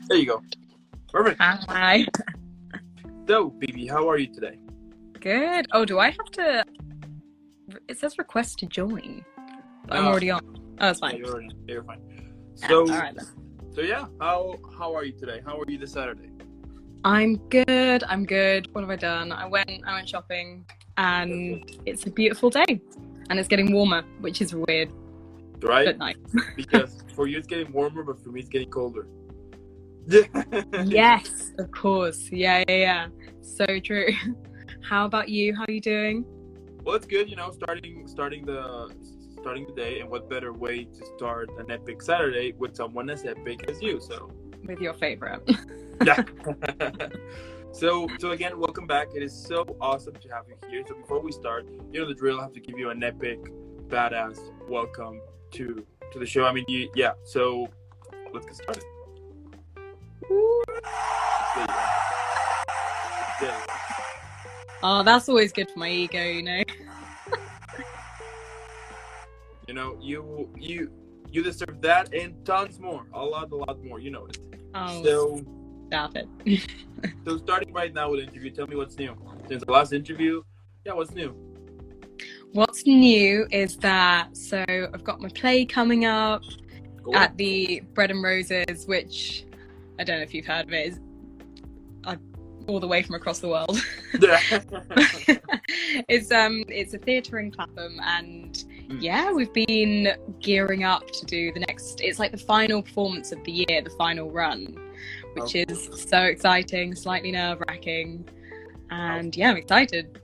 There you go. Perfect. Hi. So, Bibi, how are you today? Good. Oh, do I have to? It says request to join. But I'm No, already on. Oh, it's yeah, fine. you're fine. Yeah, So, all right then. so yeah, how are you today? How are you this Saturday? I'm good. I'm good. What have I done? I went shopping, and it's a beautiful day, and it's getting warmer, which is weird Right? but nice. Because for you it's getting warmer, but for me it's getting colder. Yes, of course. Yeah. So true. How about you? How are you doing? Well, it's good, starting the day, and what better way to start an epic Saturday with someone as epic as you? So, With your favorite. yeah. So again, welcome back. It is so awesome to have you here. So before we start, you know the drill. I have to give you an epic, badass welcome to the show. I mean, yeah. So let's get started. There you go. There you go. Oh, that's always good for my ego, you know. You know, you deserve that and tons more. A lot more. You know it. Oh, So stop it. so starting right now with the interview, tell me what's new since the last interview. Yeah, what's new? What's new is that, so I've got my play coming up Cool. at the Bread and Roses, which I don't know if you've heard of it, is all the way from across the world. It's a theatre in Clapham, and yeah, we've been gearing up to do the next. It's like the final performance of the year, the final run, which is so exciting, slightly nerve-wracking, and yeah, I'm excited.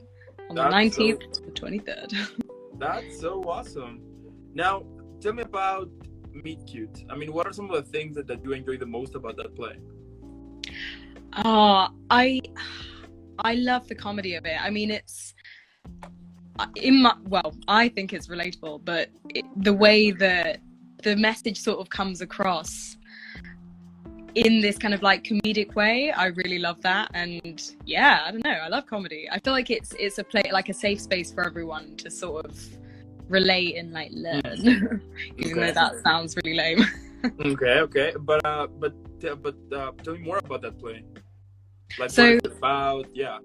On the 19th to the 23rd. That's so awesome. Now, tell me about Meet Cute. I mean, what are some of the things that you enjoy the most about that play? I love the comedy of it. I mean, it's I think it's relatable, but the way that the message sort of comes across in this kind of like comedic way, I really love that. And yeah, I don't know, I love comedy. I feel like it's a play, like a safe space for everyone to sort of relate and like learn. Even though that sounds really lame. Okay, but tell me more about that play. Like, so what it's about, yeah.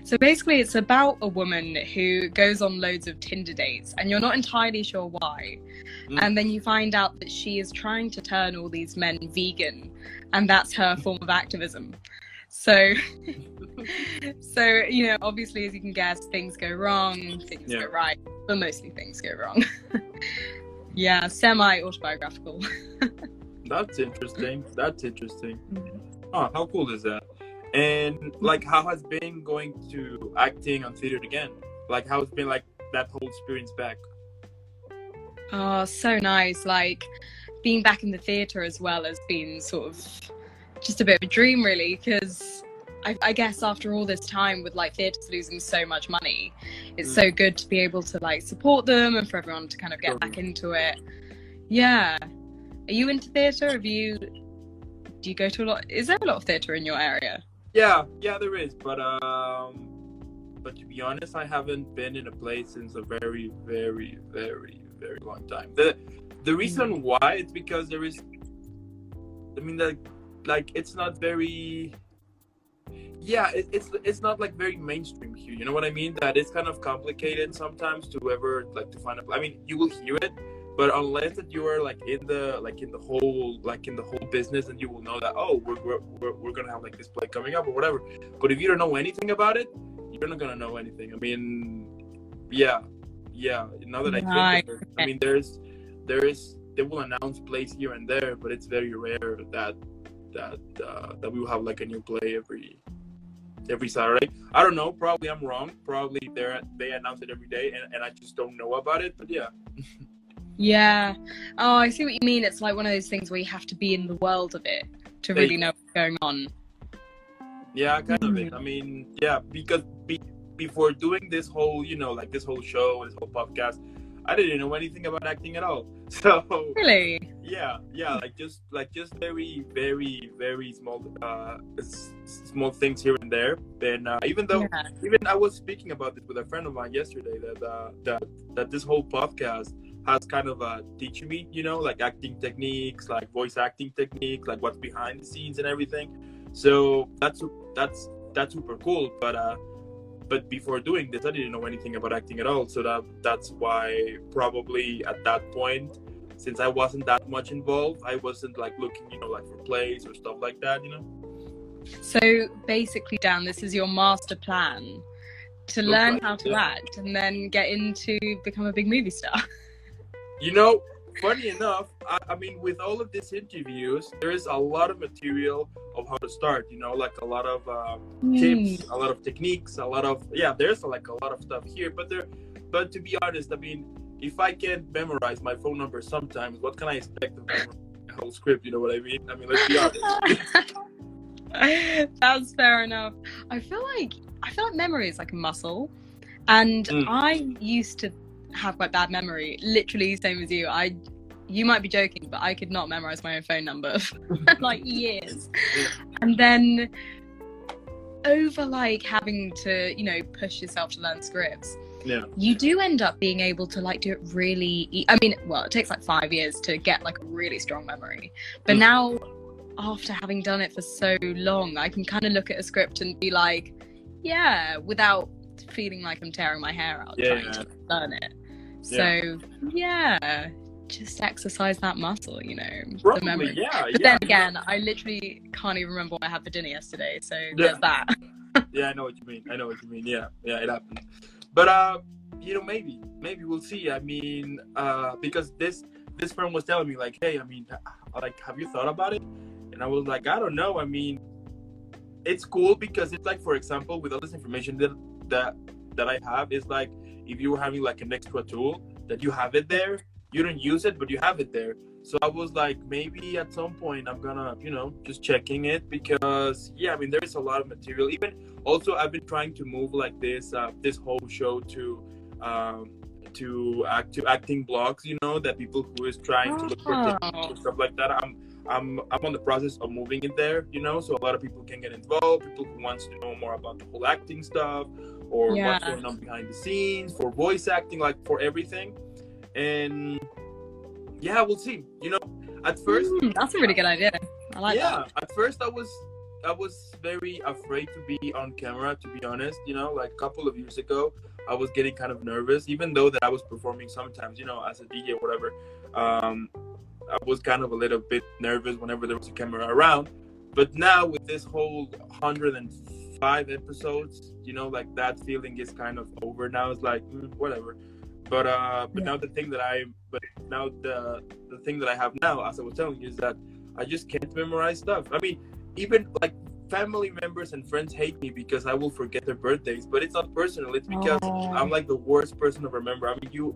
So basically, it's about a woman who goes on loads of Tinder dates, and you're not entirely sure why. And then you find out that she is trying to turn all these men vegan, and that's her form of activism. So, you know, obviously, as you can guess, things go wrong, things go right, but mostly things go wrong. Yeah, semi-autobiographical. That's interesting. Oh, how cool is that? And like, how has been going to acting on theater again? Like, how it's been like that whole experience back? Oh, so nice. Like, being back in the theatre as well has been sort of just a bit of a dream, really, because I guess after all this time with like theatres losing so much money, it's so good to be able to like support them and for everyone to kind of get back into it. Yeah. Are you into theatre? Do you go to a lot? Is there a lot of theatre in your area? Yeah, there is, but to be honest, I haven't been in a play since a very, very, very, very long time. The reason why it's because there is, I mean, like it's not very, yeah, it's not like very mainstream here. You know what I mean? That it's kind of complicated sometimes to ever like to find a. I mean, you will hear it, but unless that you are like in the whole business, and you will know that, oh, we're gonna have like this play coming up or whatever. But if you don't know anything about it, you're not gonna know anything. I mein, yeah. Now that I think of it, I mean, they will announce plays here and there, but it's very rare that we will have like a new play every Saturday. I don't know. Probably I'm wrong. Probably they announce it every day, and I just don't know about it. But yeah. Yeah. Oh, I see what you mean. It's like one of those things where you have to be in the world of it to really know what's going on. Yeah, kind of it. I mean, yeah, because before doing this whole, you know, like this whole show, this whole podcast, I didn't know anything about acting at all. So really, yeah, like just very, very, very small things here and there. Then even I was speaking about this with a friend of mine yesterday that this whole podcast has kind of teaching me, you know, like acting techniques, like voice acting techniques, like what's behind the scenes and everything. So that's super cool. But before doing this, I didn't know anything about acting at all. So that's why probably at that point, since I wasn't that much involved, I wasn't like looking, you know, like for plays or stuff like that, you know. So basically, Dan, this is your master plan to learn how to act and then get into become a big movie star. You know, funny enough, I mean, with all of these interviews, there is a lot of material of how to start, you know, like a lot of tips, a lot of techniques, a lot of, there's like a lot of stuff here. But to be honest, I mean, if I can't memorize my phone number sometimes, what can I expect of the whole script? You know what I mean? I mean, let's be honest. That's fair enough. I feel like memory is like a muscle, and I used to have quite bad memory, literally same as you. You might be joking, but I could not memorize my own phone number for like years. And then over like having to, you know, push yourself to learn scripts, you do end up being able to like do it really I mean, well, it takes like 5 years to get like a really strong memory, but now after having done it for so long, I can kind of look at a script and be like, without feeling like I'm tearing my hair out trying to learn it. So just exercise that muscle, you know. Probably, the memory. But then again, I literally can't even remember what I had for dinner yesterday, so there's that. I know what you mean. Yeah, it happened. But you know, maybe we'll see. I mean, because this friend was telling me like, hey, I mean, like, have you thought about it? And I was like, I don't know. I mean, it's cool because it's like, for example, with all this information that I have, is like if you were having like an extra tool that you have it there, you don't use it, but you have it there. So I was like, maybe at some point I'm gonna, you know, just checking it, because I mean, there is a lot of material. Even also, I've been trying to move like this whole show to acting blogs, you know, that people who is trying to look for techniques and stuff like that. I'm on the process of moving it there, you know, so a lot of people can get involved, people who wants to know more about the whole acting stuff, or what's going on behind the scenes, for voice acting, like for everything. And we'll see. You know, at first that's a really good idea. I like that. At first I was very afraid to be on camera, to be honest. You know, like a couple of years ago, I was getting kind of nervous, even though that I was performing sometimes, you know, as a DJ or whatever. I was kind of a little bit nervous whenever there was a camera around. But now with this whole 105 episodes, you know, like that feeling is kind of over now. It's like whatever. But now the thing that the thing that I have now, as I was telling you, is that I just can't memorize stuff. I mean, even like family members and friends hate me because I will forget their birthdays, but it's not personal. It's because I'm like the worst person to remember. I mean, you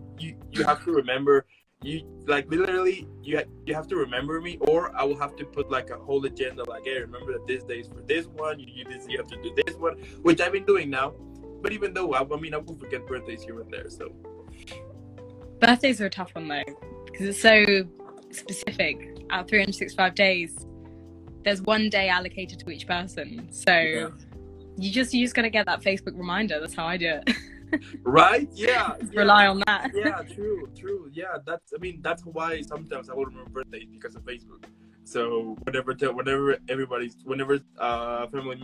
have to remember. You like literally you have to remember me, or I will have to put like a whole agenda, like, hey, remember that this day is for this one. You have to do this one, which I've been doing now. But even though I will forget birthdays here and there. So birthdays are a tough one though, because it's so specific. Out of 365 days, there's one day allocated to each person. So you just gotta get that Facebook reminder. That's how I do it. Right? Rely on that. True. Yeah, that's why sometimes I will remember birthdays, because of Facebook. So whenever family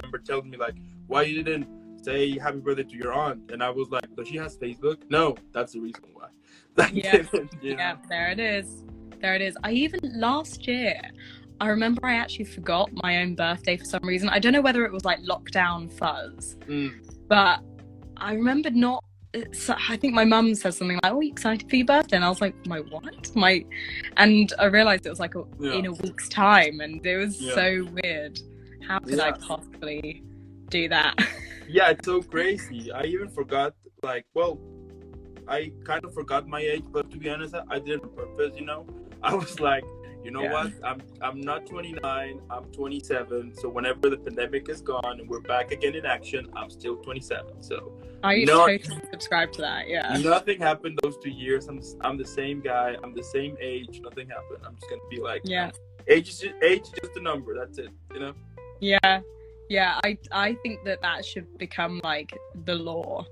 member tells me like, why you didn't say happy birthday to your aunt, and I was like, does she has Facebook? No, that's the reason why. There it is. I even last year, I remember I actually forgot my own birthday for some reason. I don't know whether it was like lockdown fuzz, but I remembered not. I think my mum said something like, "Oh, are you excited for your birthday?" And I was like, "My what?" And I realised it was like in a week's time, and it was so weird. How could I possibly do that? Yeah, it's so crazy. I even forgot. Like, well, I kind of forgot my age, but to be honest, I did it on purpose. You know, I was like, you know what? I'm not 29. I'm 27. So whenever the pandemic is gone and we're back again in action, I'm still 27. So I totally subscrive to that. Yeah. Nothing happened those 2 years. I'm the same guy. I'm the same age. Nothing happened. I'm just gonna be like, age is just a number. That's it. You know. Yeah. I think that should become like the law.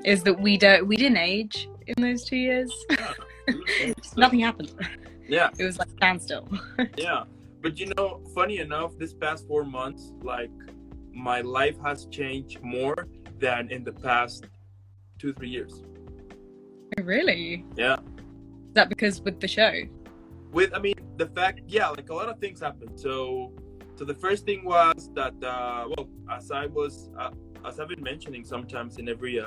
Is that we didn't age in those 2 years. Nothing happened. Yeah. It was like standstill. Yeah. But you know, funny enough, this past 4 months, like my life has changed more than in the past 2-3 years. Really? Yeah. Is that because with the show? I mean, the fact, yeah, like a lot of things happened. So the first thing was that, well, as I've been mentioning sometimes in every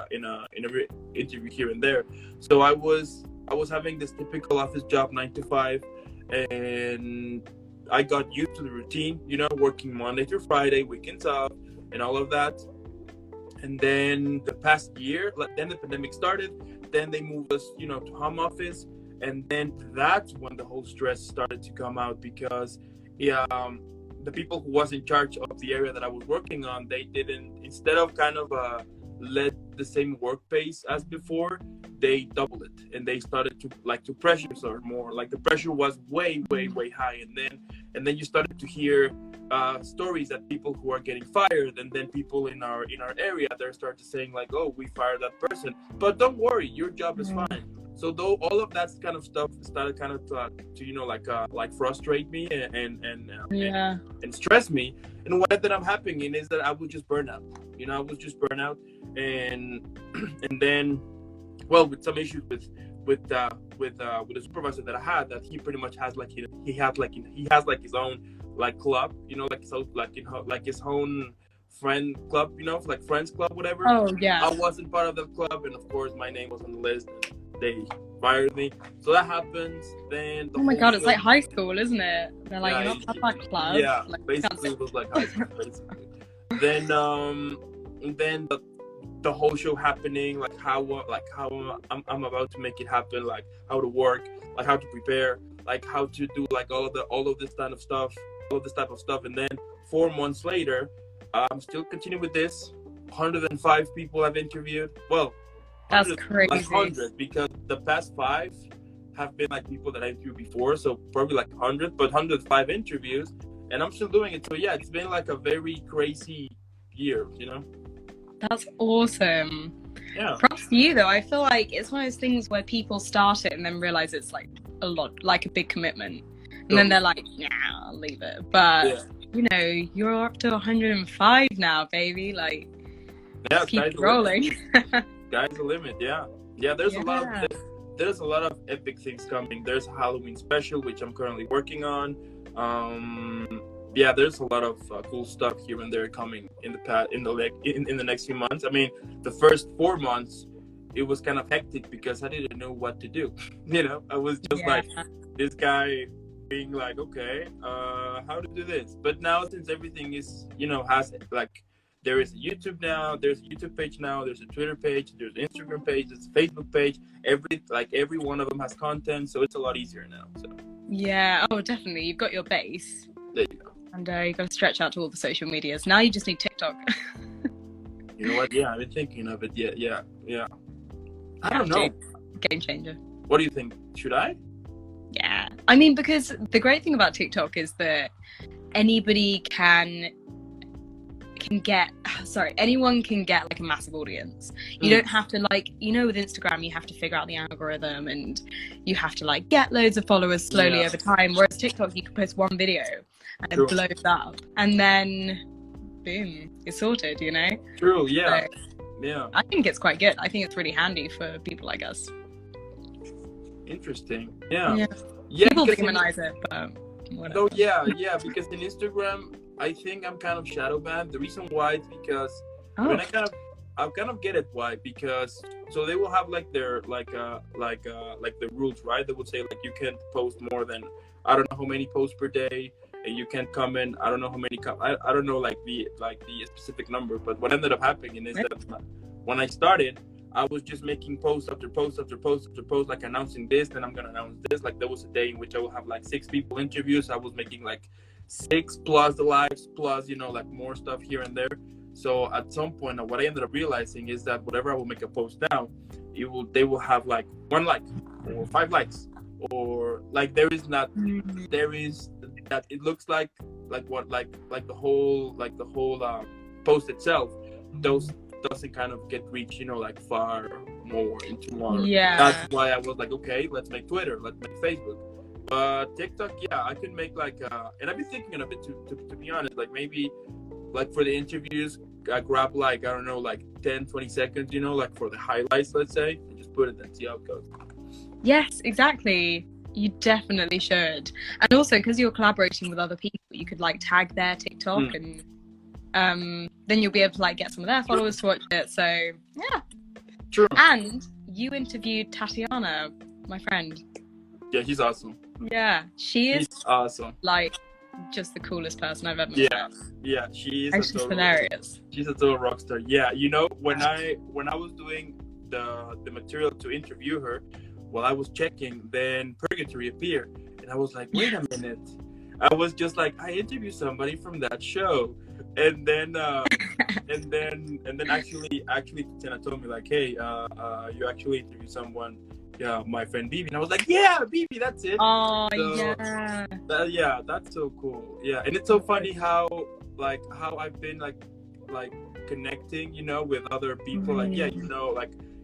interview here and there. So I was having this typical office job, 9 to 5, and I got used to the routine, you know, working Monday through Friday, weekends off, and all of that. And then the past year, then the pandemic started. Then they moved us, you know, to home office, and then that's when the whole stress started to come out because, the people who was in charge of the area that I was working on, they didn't, instead of kind of let the same work pace as before, they doubled it, and they started to pressure us more. Like the pressure was way high, and then you started to hear stories that people who are getting fired, and then people in our area, they started saying like, oh, we fired that person, but don't worry, your job is fine. So though all of that kind of stuff started kind of to you know, like frustrate me and stress me, and what ended up happening is that I would just burn out. You know, I was just burn out, and then, well, with some issues with the supervisor that I had, that he pretty much has like he has like his own like club, you know, like his own friend club, you know, like friends club, whatever. Oh yeah. I wasn't part of the club, and of course my name was on the list. They fired me. So that happens. Then oh my god, it's like high school, isn't it? They're like, you're not part of that club. Yeah, like, basically it was like high school, basically. Then the whole show happening, like how I'm about to make it happen, like how to work, like how to prepare, like how to do like all of this type of stuff, and then 4 months later, I'm still continuing with this. 105 people I've interviewed. Well, that's crazy. Like 100, because the past 5 have been like people that I interviewed before, so probably like 100, but 105 interviews, and I'm still doing it. So yeah, it's been like a very crazy year, you know. That's awesome. Yeah. Props to you though. I feel like it's one of those things where people start it and then realize it's like a lot, like a big commitment, and then they're like, yeah, I'll leave it. But you know, you're up to 105 now, baby. Like, keep rolling. Sky's the limit. Yeah. There's a lot of epic things coming. There's a Halloween special, which I'm currently working on. There's a lot of cool stuff here and there coming in the next few months. I mean, the first 4 months, it was kind of hectic because I didn't know what to do. You know, I was just like this guy being like, okay, how to do this? But now, since everything is, you know, has like, there is a YouTube now, there's a YouTube page now, there's a Twitter page, there's an Instagram page, there's a Facebook page. Every one of them has content, so it's a lot easier now. So yeah, oh definitely, you've got your base. There you go. And you've got to stretch out to all the social medias. Now you just need TikTok. You know what? Yeah, I've been thinking of it. Yeah. I don't know. Game changer. What do you think? Should I? Yeah. I mean, because the great thing about TikTok is that anyone can get like a massive audience. You don't have to, like, you know, with Instagram you have to figure out the algorithm and you have to like get loads of followers slowly over time, whereas TikTok you can post one video and it blows up and then boom, it's sorted, you know. True. Yeah. So, I think it's quite good. I think it's really handy for people like us. Interesting. Yeah. People demonize it, but whatever. Oh yeah, because in Instagram I think I'm kind of shadow banned. The reason why is because I kind of get it why, because so they will have like their like the rules, right? They would say like you can't post more than I don't know how many posts per day, and you can't comment. I don't know how many. I don't know like the specific number. But what ended up happening is that when I started, I was just making post after post after post after post, like announcing this, then I'm gonna announce this. Like there was a day in which I will have like 6 people interviews. I was making like 6 plus the lives plus, you know, like more stuff here and there. So at some point, what I ended up realizing is that whatever I will make a post now, they will have like 1 like or 5 likes, or like there is that it looks like the whole post itself. Those doesn't kind of get reached, like far more into more. Yeah. That's why I was like, okay, let's make Twitter, let's make Facebook. But TikTok, yeah, I could make like, and I've been thinking of it to be honest, like maybe like for the interviews, I grab like, I don't know, like 10, 20 seconds, like for the highlights, let's say, and just put it and see how it goes. Yes, exactly. You definitely should. And also, because you're collaborating with other people, you could like tag their TikTok and then you'll be able to like get some of their followers to watch it. So yeah. True. And you interviewed Tatiana, my friend. Yeah, she's awesome. Yeah, she's awesome. Like just the coolest person I've ever met. Yeah, she's hilarious. She's a total rock star. Yeah, when I was doing the material to interview her, while I was checking, then Purgatory appeared, and I was like, wait a minute. I was just like, I interviewed somebody from that show, and then actually Tatiana told me like, hey, you actually interviewed someone. Yeah, my friend Bibi, and I was like, yeah, Bibi, that's it. Oh, so, yeah. That's so cool. Yeah, and it's so funny how I've been like connecting, with other people. Like, yeah,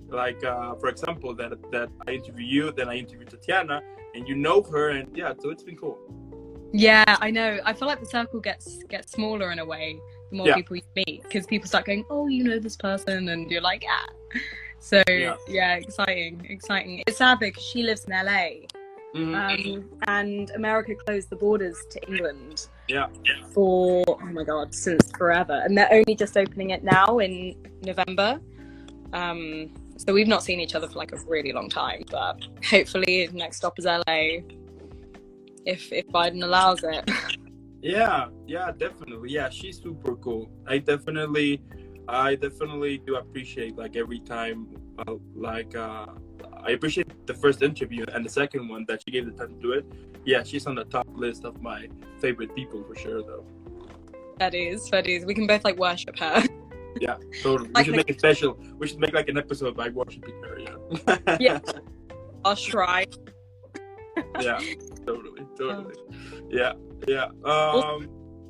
like for example, that I interview you, then I interview Tatiana, and her, and yeah, so it's been cool. Yeah, I know. I feel like the circle gets smaller in a way the more people you meet, because people start going, oh, this person, and you're like, yeah. So yeah, exciting. It's sad because she lives in LA, and America closed the borders to England. For since forever, and they're only just opening it now in November. So we've not seen each other for like a really long time, but hopefully next stop is LA, if Biden allows it. Yeah, definitely. Yeah, she's super cool. I definitely do appreciate like every time, I appreciate the first interview and the second one that she gave the time to do it. Yeah, she's on the top list of my favorite people for sure, though. That is. We can both like worship her. Yeah, totally. We should make it special. We should make like an episode by worshiping her. Yeah. Yeah. I'll try. Yeah, totally. Yeah.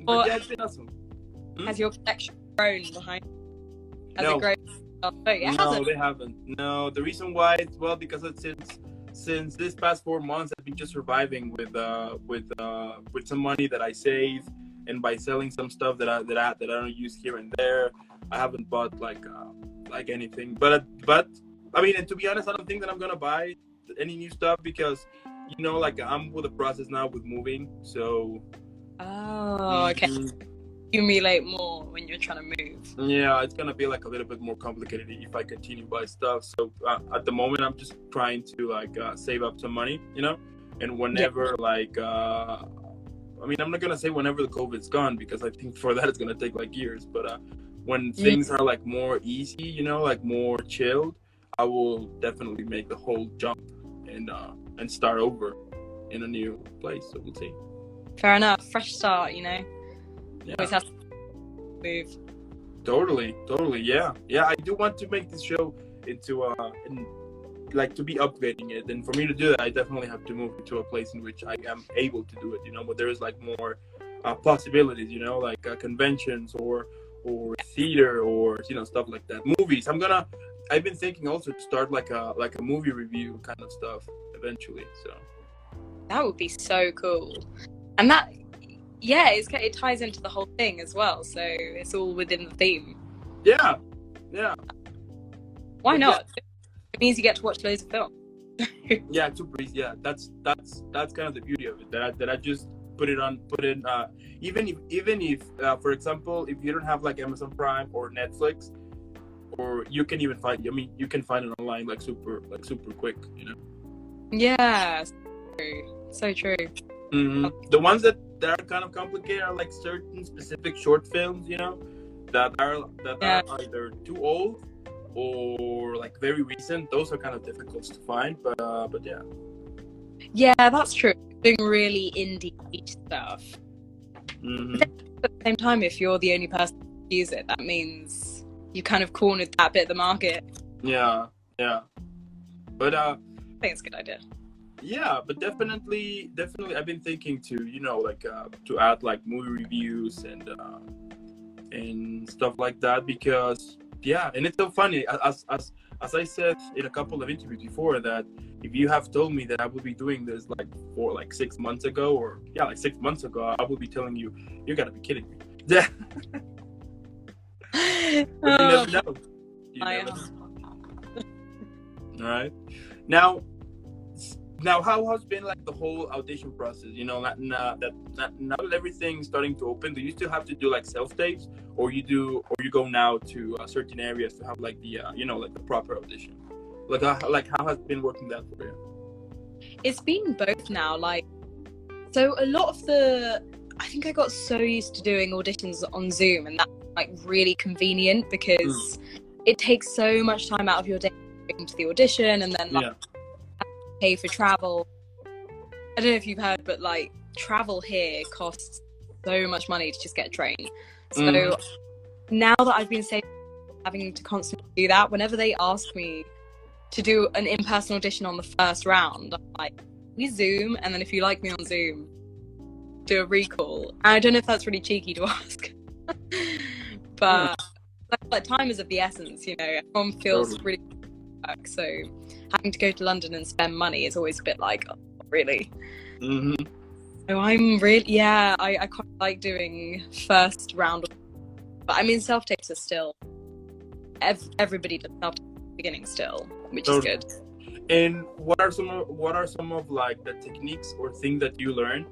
But yeah, it's been awesome. Has your collection grown behind? No. No, they haven't. No, the reason why is because since this past 4 months, I've been just surviving with some money that I save, and by selling some stuff that I don't use here and there. I haven't bought like anything, but I mean, and to be honest, I don't think that I'm gonna buy any new stuff because I'm with the process now with moving. So. Oh, okay. Accumulate more when you're trying to move. Yeah, it's gonna be like a little bit more complicated if I continue buy stuff. So at the moment, I'm just trying to save up some money, and whenever I mean, I'm not gonna say whenever the COVID's gone because I think for that it's gonna take like years. But when things are like more easy, like more chilled, I will definitely make the whole jump and start over in a new place. So we'll see. Fair enough. Fresh start, Yeah. Always have to move. Totally. Yeah. I do want to make this show into to be upgrading it, and for me to do that, I definitely have to move into a place in which I am able to do it. But there is like more possibilities. Like conventions or theater or stuff like that. Movies. I've been thinking also to start like a movie review kind of stuff eventually. So that would be so cool, and that. Yeah, it ties into the whole thing as well, so it's all within the theme. Yeah. Why not? Yeah. It means you get to watch loads of films. Yeah, super easy. Yeah, that's kind of the beauty of it. That I just put in. Even if for example, if you don't have like Amazon Prime or Netflix, or you can even find. I mean, you can find it online like super quick. Yeah, so true. Mm-hmm. The ones that are kind of complicated are like certain specific short films, that are either too old or like very recent. Those are kind of difficult to find, but yeah. Yeah, that's true. Doing really indie stuff. Mm-hmm. At the same time, if you're the only person to use it, that means you kind of cornered that bit of the market. Yeah. But I think it's a good idea. Yeah, but definitely, I've been thinking to, to add like movie reviews and stuff like that because Yeah, and it's so funny. As I said in a couple of interviews before, that if you have told me that I would be doing this like for like 6 months ago, or yeah, like 6 months ago, I would be telling you, you gotta be kidding me. Yeah. But you never know. You I never am. know. All right. Now, how has been like the whole audition process? You know, now that everything's starting to open, do you still have to do like self tapes, or you go now to certain areas to have like the you know, like the proper audition? Like how has it been working that for you? It's been both now. Like, so a lot of I think I got so used to doing auditions on Zoom, and that's like really convenient because it takes so much time out of your day going to the audition, and then like pay for travel. I don't know if you've heard, but like travel here costs so much money to just get a train. So now that I've been having to constantly do that, whenever they ask me to do an in-person audition on the first round, I'm like, we Zoom, and then if you like me on Zoom, do a recall. And I don't know if that's really cheeky to ask, but like time is of the essence, you know. Everyone feels really work, so having to go to London and spend money is always a bit like, oh, really. So I'm really, I quite like doing first round, but I mean self tapes are still everybody does self tapes at the beginning still, which is good. And what are some of like the techniques or things that you learned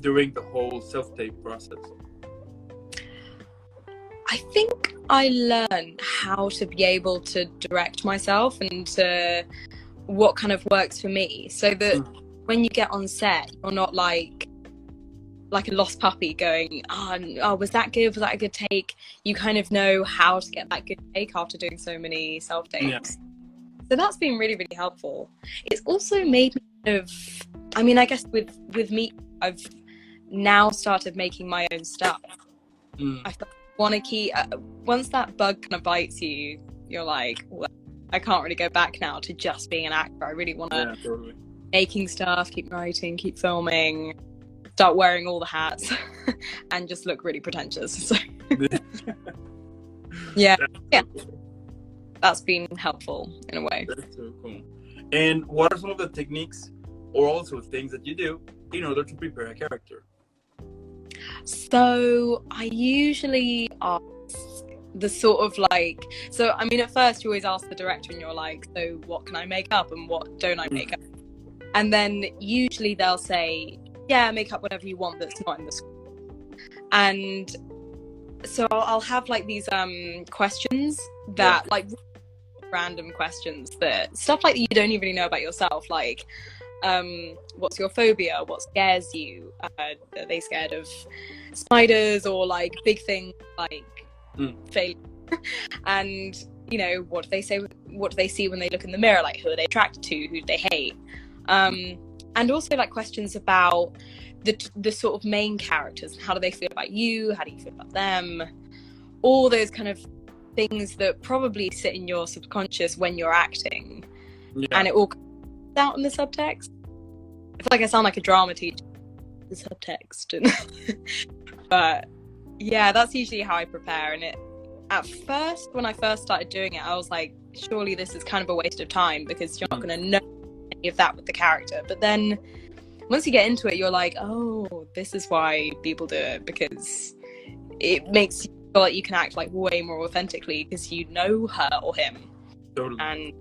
during the whole self tape process? I think I learned how to be able to direct myself and to what kind of works for me, so that when you get on set, you're not like a lost puppy going, oh, was that good? Was that a good take? You kind of know how to get that good take after doing so many self tapes. Yeah. So that's been really, really helpful. It's also made me kind of, I mean, I guess with me, I've now started making my own stuff. I want to keep, once that bug kind of bites you, you're like, well, I can't really go back now to just being an actor. I really want to making stuff, keep writing, keep filming, start wearing all the hats and just look really pretentious. So yeah. That's been helpful in a way. That's so cool. And what are some of the techniques or also things that you do in order to prepare a character? So I usually ask the sort of like, so I mean, at first you always ask the director and you're like, so what can I make up and what don't I make up? And then usually they'll say, yeah, make up whatever you want that's not in the script. And so I'll have like these questions that like random questions, that stuff like that you don't even really know about yourself, like what's your phobia, what scares you, are they scared of spiders, or like big things like failure, and you know, what do they see when they look in the mirror, like who are they attracted to, who do they hate, and also like questions about the sort of main characters, how do they feel about you, how do you feel about them, all those kind of things that probably sit in your subconscious when you're acting, and it all comes out in the subtext. I feel like I sound like a drama teacher, the subtext, but yeah, that's usually how I prepare. And it, at first, when I first started doing it, I was like, surely this is kind of a waste of time because you're not going to know any of that with the character. But then once you get into it, you're like, oh, this is why people do it, because it makes you feel like you can act like way more authentically because you know her or him. Totally. And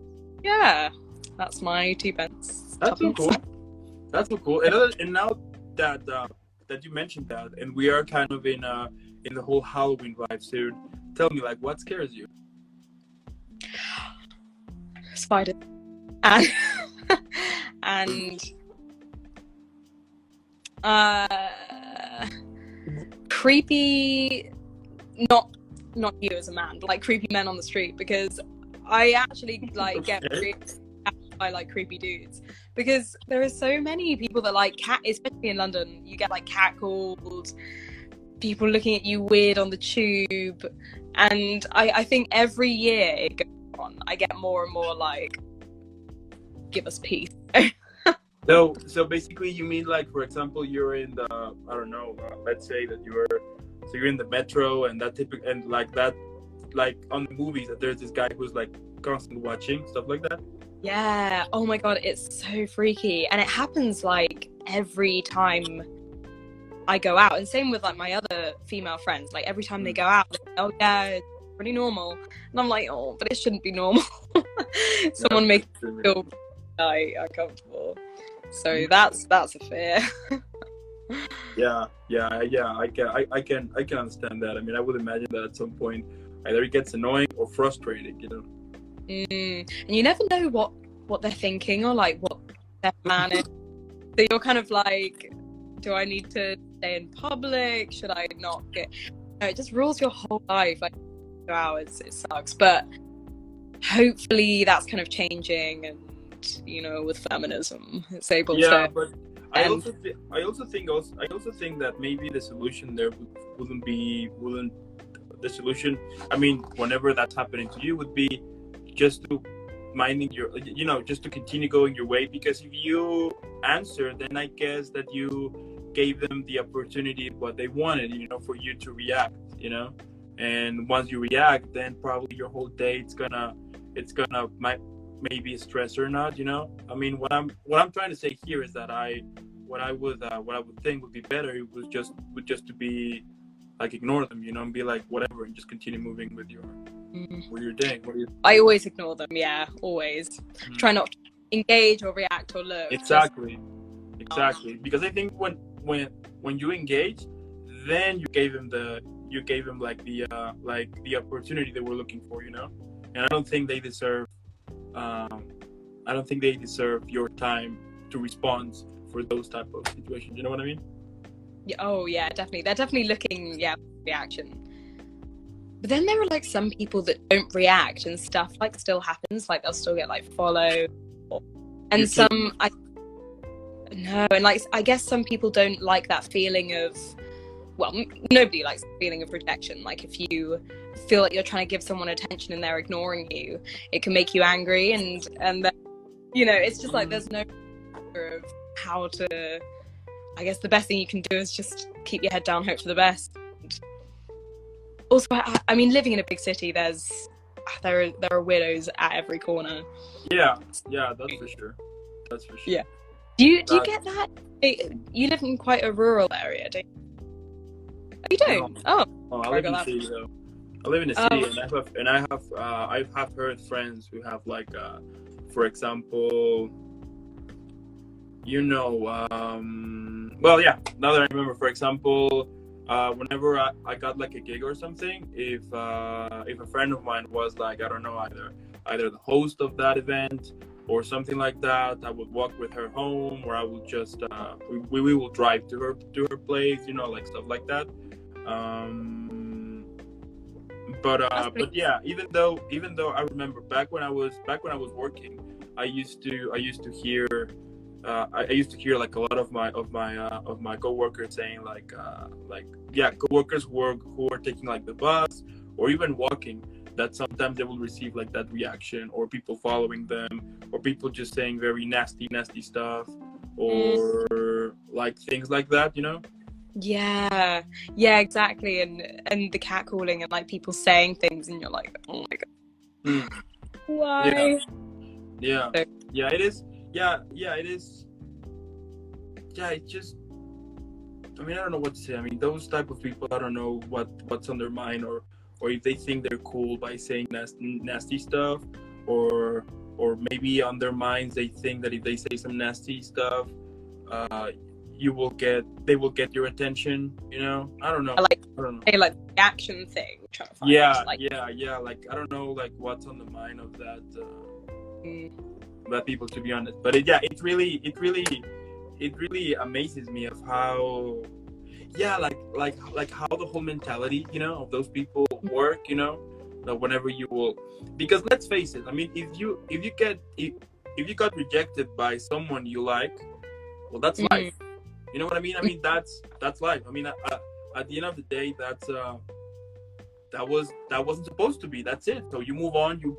yeah, that's my 2 pence. That's so cool. That's so cool. And now that that you mentioned that, and we are kind of in the whole Halloween vibe soon, tell me, like, what scares you? Spiders. And creepy, not you as a man, but like creepy men on the street, because I actually like get creeped by like creepy dudes, because there are so many people that like especially in London, you get like catcalled, people looking at you weird on the tube, and I think every year it goes on, I get more and more like, give us peace. So basically you mean, like, for example, you're in the, I don't know, let's say that you're in the metro, and that typical, and like that like on the movies that there's this guy who's like constantly watching stuff like that. Yeah. Oh my God, it's so freaky. And it happens like every time I go out. And same with like my other female friends. Like every time they go out, they're like, oh yeah, it's pretty normal. And I'm like, oh, but it shouldn't be normal. Someone makes me feel uncomfortable. So that's a fear. Yeah. I can understand that. I mean, I would imagine that at some point either it gets annoying or frustrating, you know. And you never know what they're thinking or like what their plan is. So you're kind of like, do I need to stay in public? Should I not get? No, it just rules your whole life. Like 2 hours, it sucks. But hopefully that's kind of changing, and you know, with feminism, it's able to. Yeah, but I also think that maybe the solution there wouldn't the solution. I mean, whenever that's happening to you, would be just to minding your, you know, just to continue going your way. Because if you answer, then I guess that you gave them the opportunity of what they wanted, you know, for you to react, you know. And once you react, then probably your whole day it's gonna maybe stress or not, you know. I mean, what I'm trying to say here is that what I would think would be better would just to be like ignore them, you know, and be like whatever, and just continue moving with your day. I always ignore them. Yeah, always try not to engage or react or look. Exactly. Because I think when you engage, then you gave them like the opportunity they were looking for, you know. And I don't think they deserve your time to respond for those type of situations. You know what I mean? Yeah, oh yeah, definitely. They're definitely looking, yeah, reaction. But then there are like some people that don't react and stuff like still happens. Like they'll still get like followed, and and like I guess some people don't like that feeling of, well, nobody likes the feeling of rejection. Like if you feel like you're trying to give someone attention and they're ignoring you, it can make you angry, and then, you know, it's just like there's no of how to. I guess the best thing you can do is just keep your head down, hope for the best. Also, I mean, living in a big city, there are weirdos at every corner. Yeah, that's for sure. Yeah. Do you get that? You live in quite a rural area, don't you? Oh, you do? Oh, I live in the city though. I live in the city, and I have heard friends who have like, for example, you know, well, yeah. Now that I remember, for example, whenever I got like a gig or something, if a friend of mine was like, I don't know, either the host of that event or something like that, I would walk with her home, or I would just we will drive to her place, you know, like stuff like that. But yeah, even though I remember back when I was working, I used to hear like a lot of my coworkers saying coworkers who are taking like the bus or even walking, that sometimes they will receive like that reaction, or people following them, or people just saying very nasty stuff, or like things like that, you know. Yeah, exactly. And the catcalling and like people saying things, and you're like, oh my god, why? Yeah, it is. Yeah, it is. Yeah, it's just, I mean, I don't know what to say. I mean, those type of people, I don't know what's on their mind, or if they think they're cool by saying nasty stuff, or maybe on their minds they think that if they say some nasty stuff, they will get your attention, you know. I don't know. Like the action thing. Trying to find yeah. Like I don't know, like what's on the mind of that people, to be honest. But it really amazes me of how, like how the whole mentality, you know, of those people work, you know, that whenever you will, because let's face it, I mean, if you got rejected by someone you like, well, that's life. You know what I mean? I mean, that's life. I mean, at the end of the day, that wasn't supposed to be. That's it. So you move on. You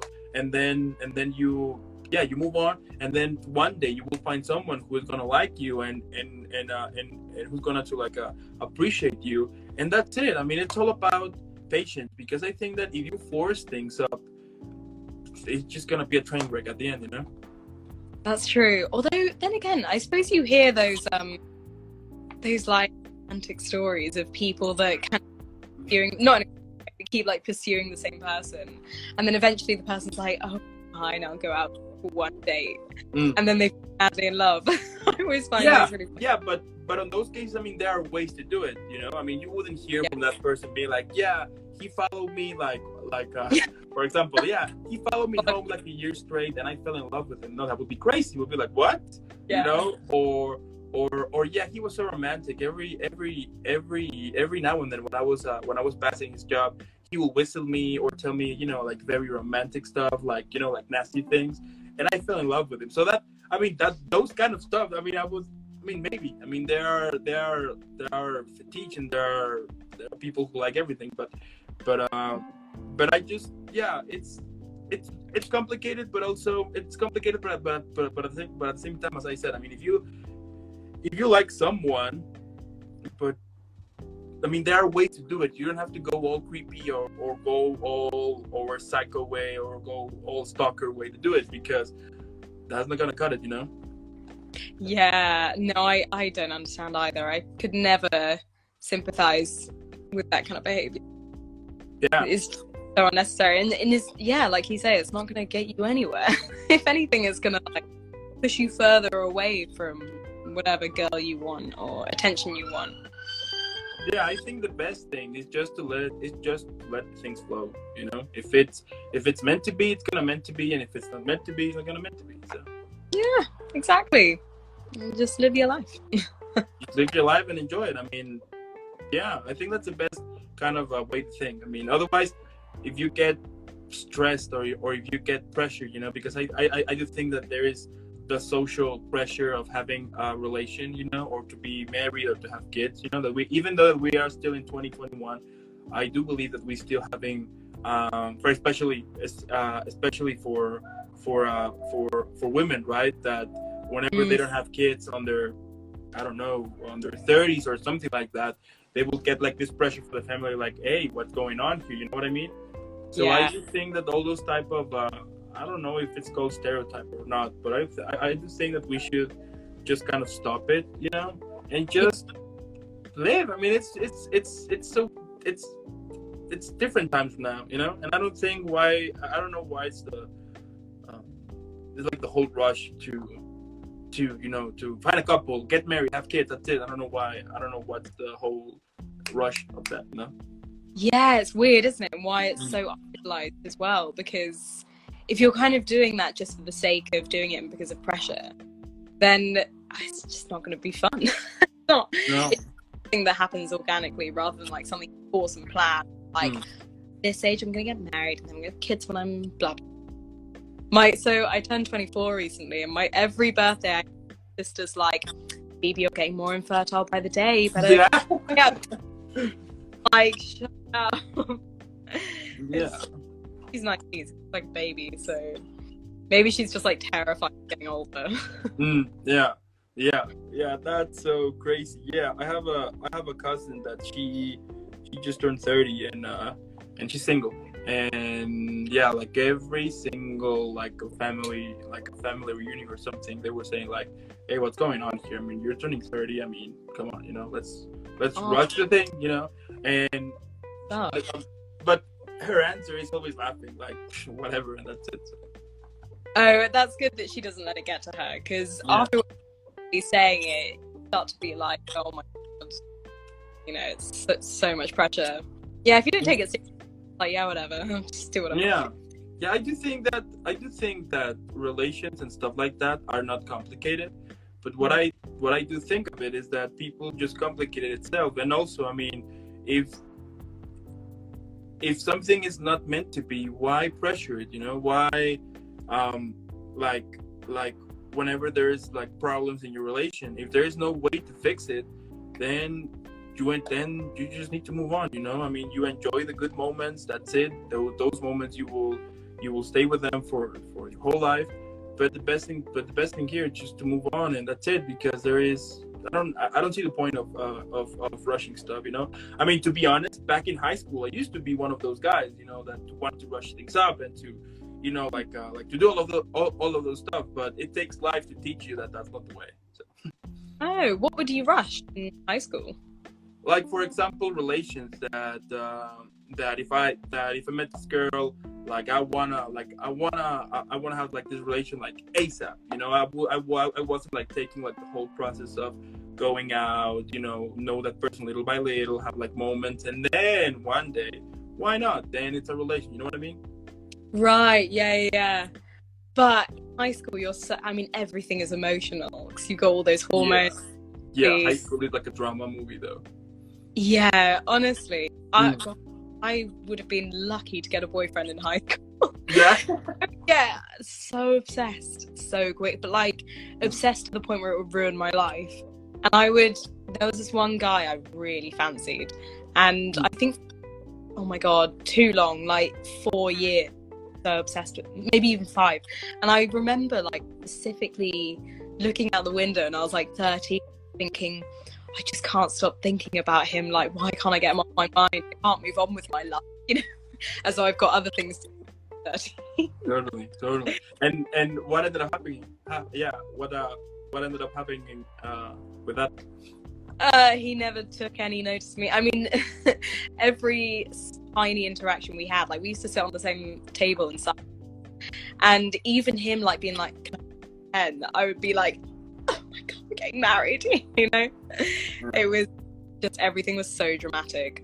move on, and then one day you will find someone who is gonna like you and who's gonna to like appreciate you, and that's it. I mean, it's all about patience, because I think that if you force things up, it's just gonna be a train wreck at the end, you know. That's true. Although then again, I suppose you hear those like romantic stories of people that kind of pursuing, not in a- keep like pursuing the same person, and then eventually the person's like, oh, fine, I'll go out for one date, and then they fall madly in love. I always find those really funny. Yeah, but on those cases, I mean, there are ways to do it, you know. I mean, you wouldn't hear from that person being like, yeah, he followed me like for example, yeah, he followed me home like a year straight and I fell in love with him. No, that would be crazy. We'd be like, what? You know, or yeah, he was so romantic. Every now and then when I was passing his job, he will whistle me or tell me, you know, like very romantic stuff, like, you know, like nasty things, and I fell in love with him. So that, I mean, that those kind of stuff, I mean, maybe, I mean, there are fetish and there are people who like everything, but I just, yeah, it's complicated, but also it's complicated, but at the same time, as I said, I mean, if you like someone, but I mean, there are ways to do it. You don't have to go all creepy or go all over psycho way or go all stalker way to do it, because that's not gonna cut it, you know. Yeah, no, I don't understand either. I could never sympathize with that kind of behavior. Yeah, it's so unnecessary, and it's, yeah, like you say, it's not going to get you anywhere. If anything, it's going to like push you further away from whatever girl you want or attention you want. Yeah, I think the best thing is just to let things flow, you know. If it's meant to be, it's meant to be, and if it's not meant to be, it's not meant to be. So yeah, exactly. Just live your life. Just live your life and enjoy it. I mean, yeah, I think that's the best kind of way to think. I mean, otherwise, if you get stressed or if you get pressure, you know, because I do think that there is the social pressure of having a relation, you know, or to be married or to have kids, you know, that we, even though we are still in 2021, I do believe that we still having for especially for women, right, that whenever they don't have kids on their, I don't know, on their 30s or something like that, they will get like this pressure for the family, like, hey, what's going on here, you know what I mean? So yeah. I do think that all those type of I don't know if it's called stereotype or not, but I just think that we should just kind of stop it, you know, and just live. I mean, it's different times now, you know, and I don't know why it's like the whole rush to you know, to find a couple, get married, have kids. That's it. I don't know why. I don't know what's the whole rush of that, you know. Yeah, it's weird, isn't it? And why it's so idolized as well, because if you're kind of doing that just for the sake of doing it and because of pressure, then it's just not going to be fun. No. It's something that happens organically rather than like something forced and planned. Like, this age I'm going to get married and I'm going to have kids when I'm blah, blah. So I turned 24 recently, and every birthday, my sister's like, "Bibi, you're getting more infertile by the day. Better." Yeah. Like, shut up. Yeah. She's 19, she's like a baby, so maybe she's just like terrified of getting older. Yeah. That's so crazy. Yeah, I have a cousin that she just turned 30 and she's single. And yeah, like every single like a family reunion or something, they were saying like, hey, what's going on here? I mean, you're turning 30. I mean, come on, you know, let's rush the thing, you know. And but her answer is always laughing, like whatever, and that's it. Oh, that's good that she doesn't let it get to her, because after saying it, you start to be like, oh my god, you know, it's so much pressure. Yeah, if you don't take it seriously, like, yeah, whatever, just do whatever. Yeah, I do think that relations and stuff like that are not complicated, but what I do think of it is that people just complicate it itself. And also, I mean, if something is not meant to be, why pressure it, you know? Why like whenever there's like problems in your relation, if there is no way to fix it, then you just need to move on, you know. I mean, you enjoy the good moments, that's it. Those moments you will stay with them for your whole life. But the best thing here is just to move on, and that's it, because there is I don't see the point of rushing stuff, you know. I mean, to be honest, back in high school, I used to be one of those guys, you know, that wanted to rush things up and to, you know, like to do all of those stuff. But it takes life to teach you that that's not the way. So. Oh, what would you rush in high school? Like, for example, relations that if I met this girl, like I wanna have like this relation like ASAP, you know. I wasn't like taking like the whole process of going out, you know that person little by little, have like moments, and then one day, why not? Then it's a relation, you know what I mean? Right, yeah. But in high school, I mean, everything is emotional because you got all those hormones. Yeah, high school is like a drama movie, though. Yeah, honestly, I would have been lucky to get a boyfriend in high school. Yeah. Yeah, so obsessed, so quick, but like obsessed to the point where it would ruin my life. And there was this one guy I really fancied, and I think, oh my god, too long, like 4 years. So obsessed with, maybe even 5. And I remember like specifically looking out the window, and I was like 13, thinking, I just can't stop thinking about him. Like, why can't I get him off my mind? I can't move on with my life, you know, as though I've got other things to do. Totally. And what ended up happening? What ended up happening with that? He never took any notice of me. I mean, every tiny interaction we had, like we used to sit on the same table inside, and even him like being like 10, I would be like, oh my god, we're getting married, you know. It was just, everything was so dramatic.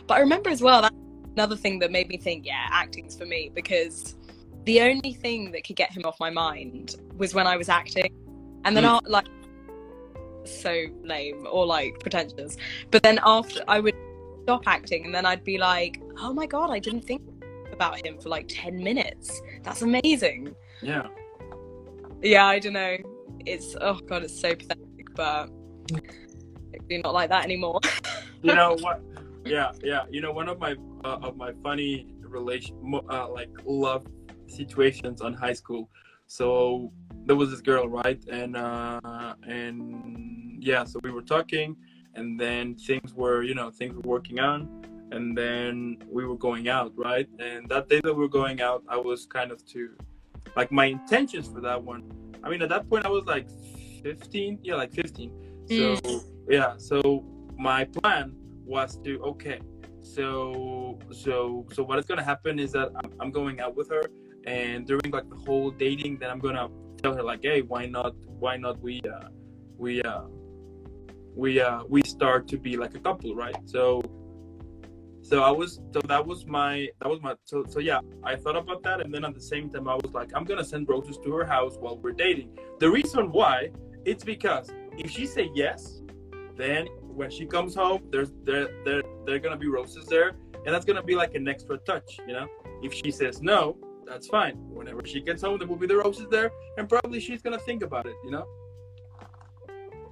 But I remember as well, that's another thing that made me think, yeah, acting's for me, because the only thing that could get him off my mind was when I was acting, and then like, so lame or like pretentious, but then after I would stop acting, and then I'd be like, oh my god, I didn't think about him for like 10 minutes. That's amazing. Yeah, I don't know, it's, oh god, it's so pathetic, but it's not like that anymore. You know what, yeah, you know, one of my funny like love situations on high school. So there was this girl, right? And yeah, so we were talking, and then things were working out, and then we were going out, right? And that day that we were going out, I was kind of like my intentions for that one. I mean, at that point I was like 15. Yeah, like 15. So yeah, so my plan was to, okay, so what is gonna happen is that I'm going out with her, and during like the whole dating, then I'm gonna tell her like, hey, why not we start to be like a couple, right? So yeah, I thought about that, and then at the same time I was like, I'm gonna send roses to her house while we're dating. The reason why, it's because if she say yes, then when she comes home, there gonna be roses there, and that's gonna be like an extra touch, you know. If she says no, that's fine. Whenever she gets home, there will be the roses there, and probably she's gonna think about it, you know.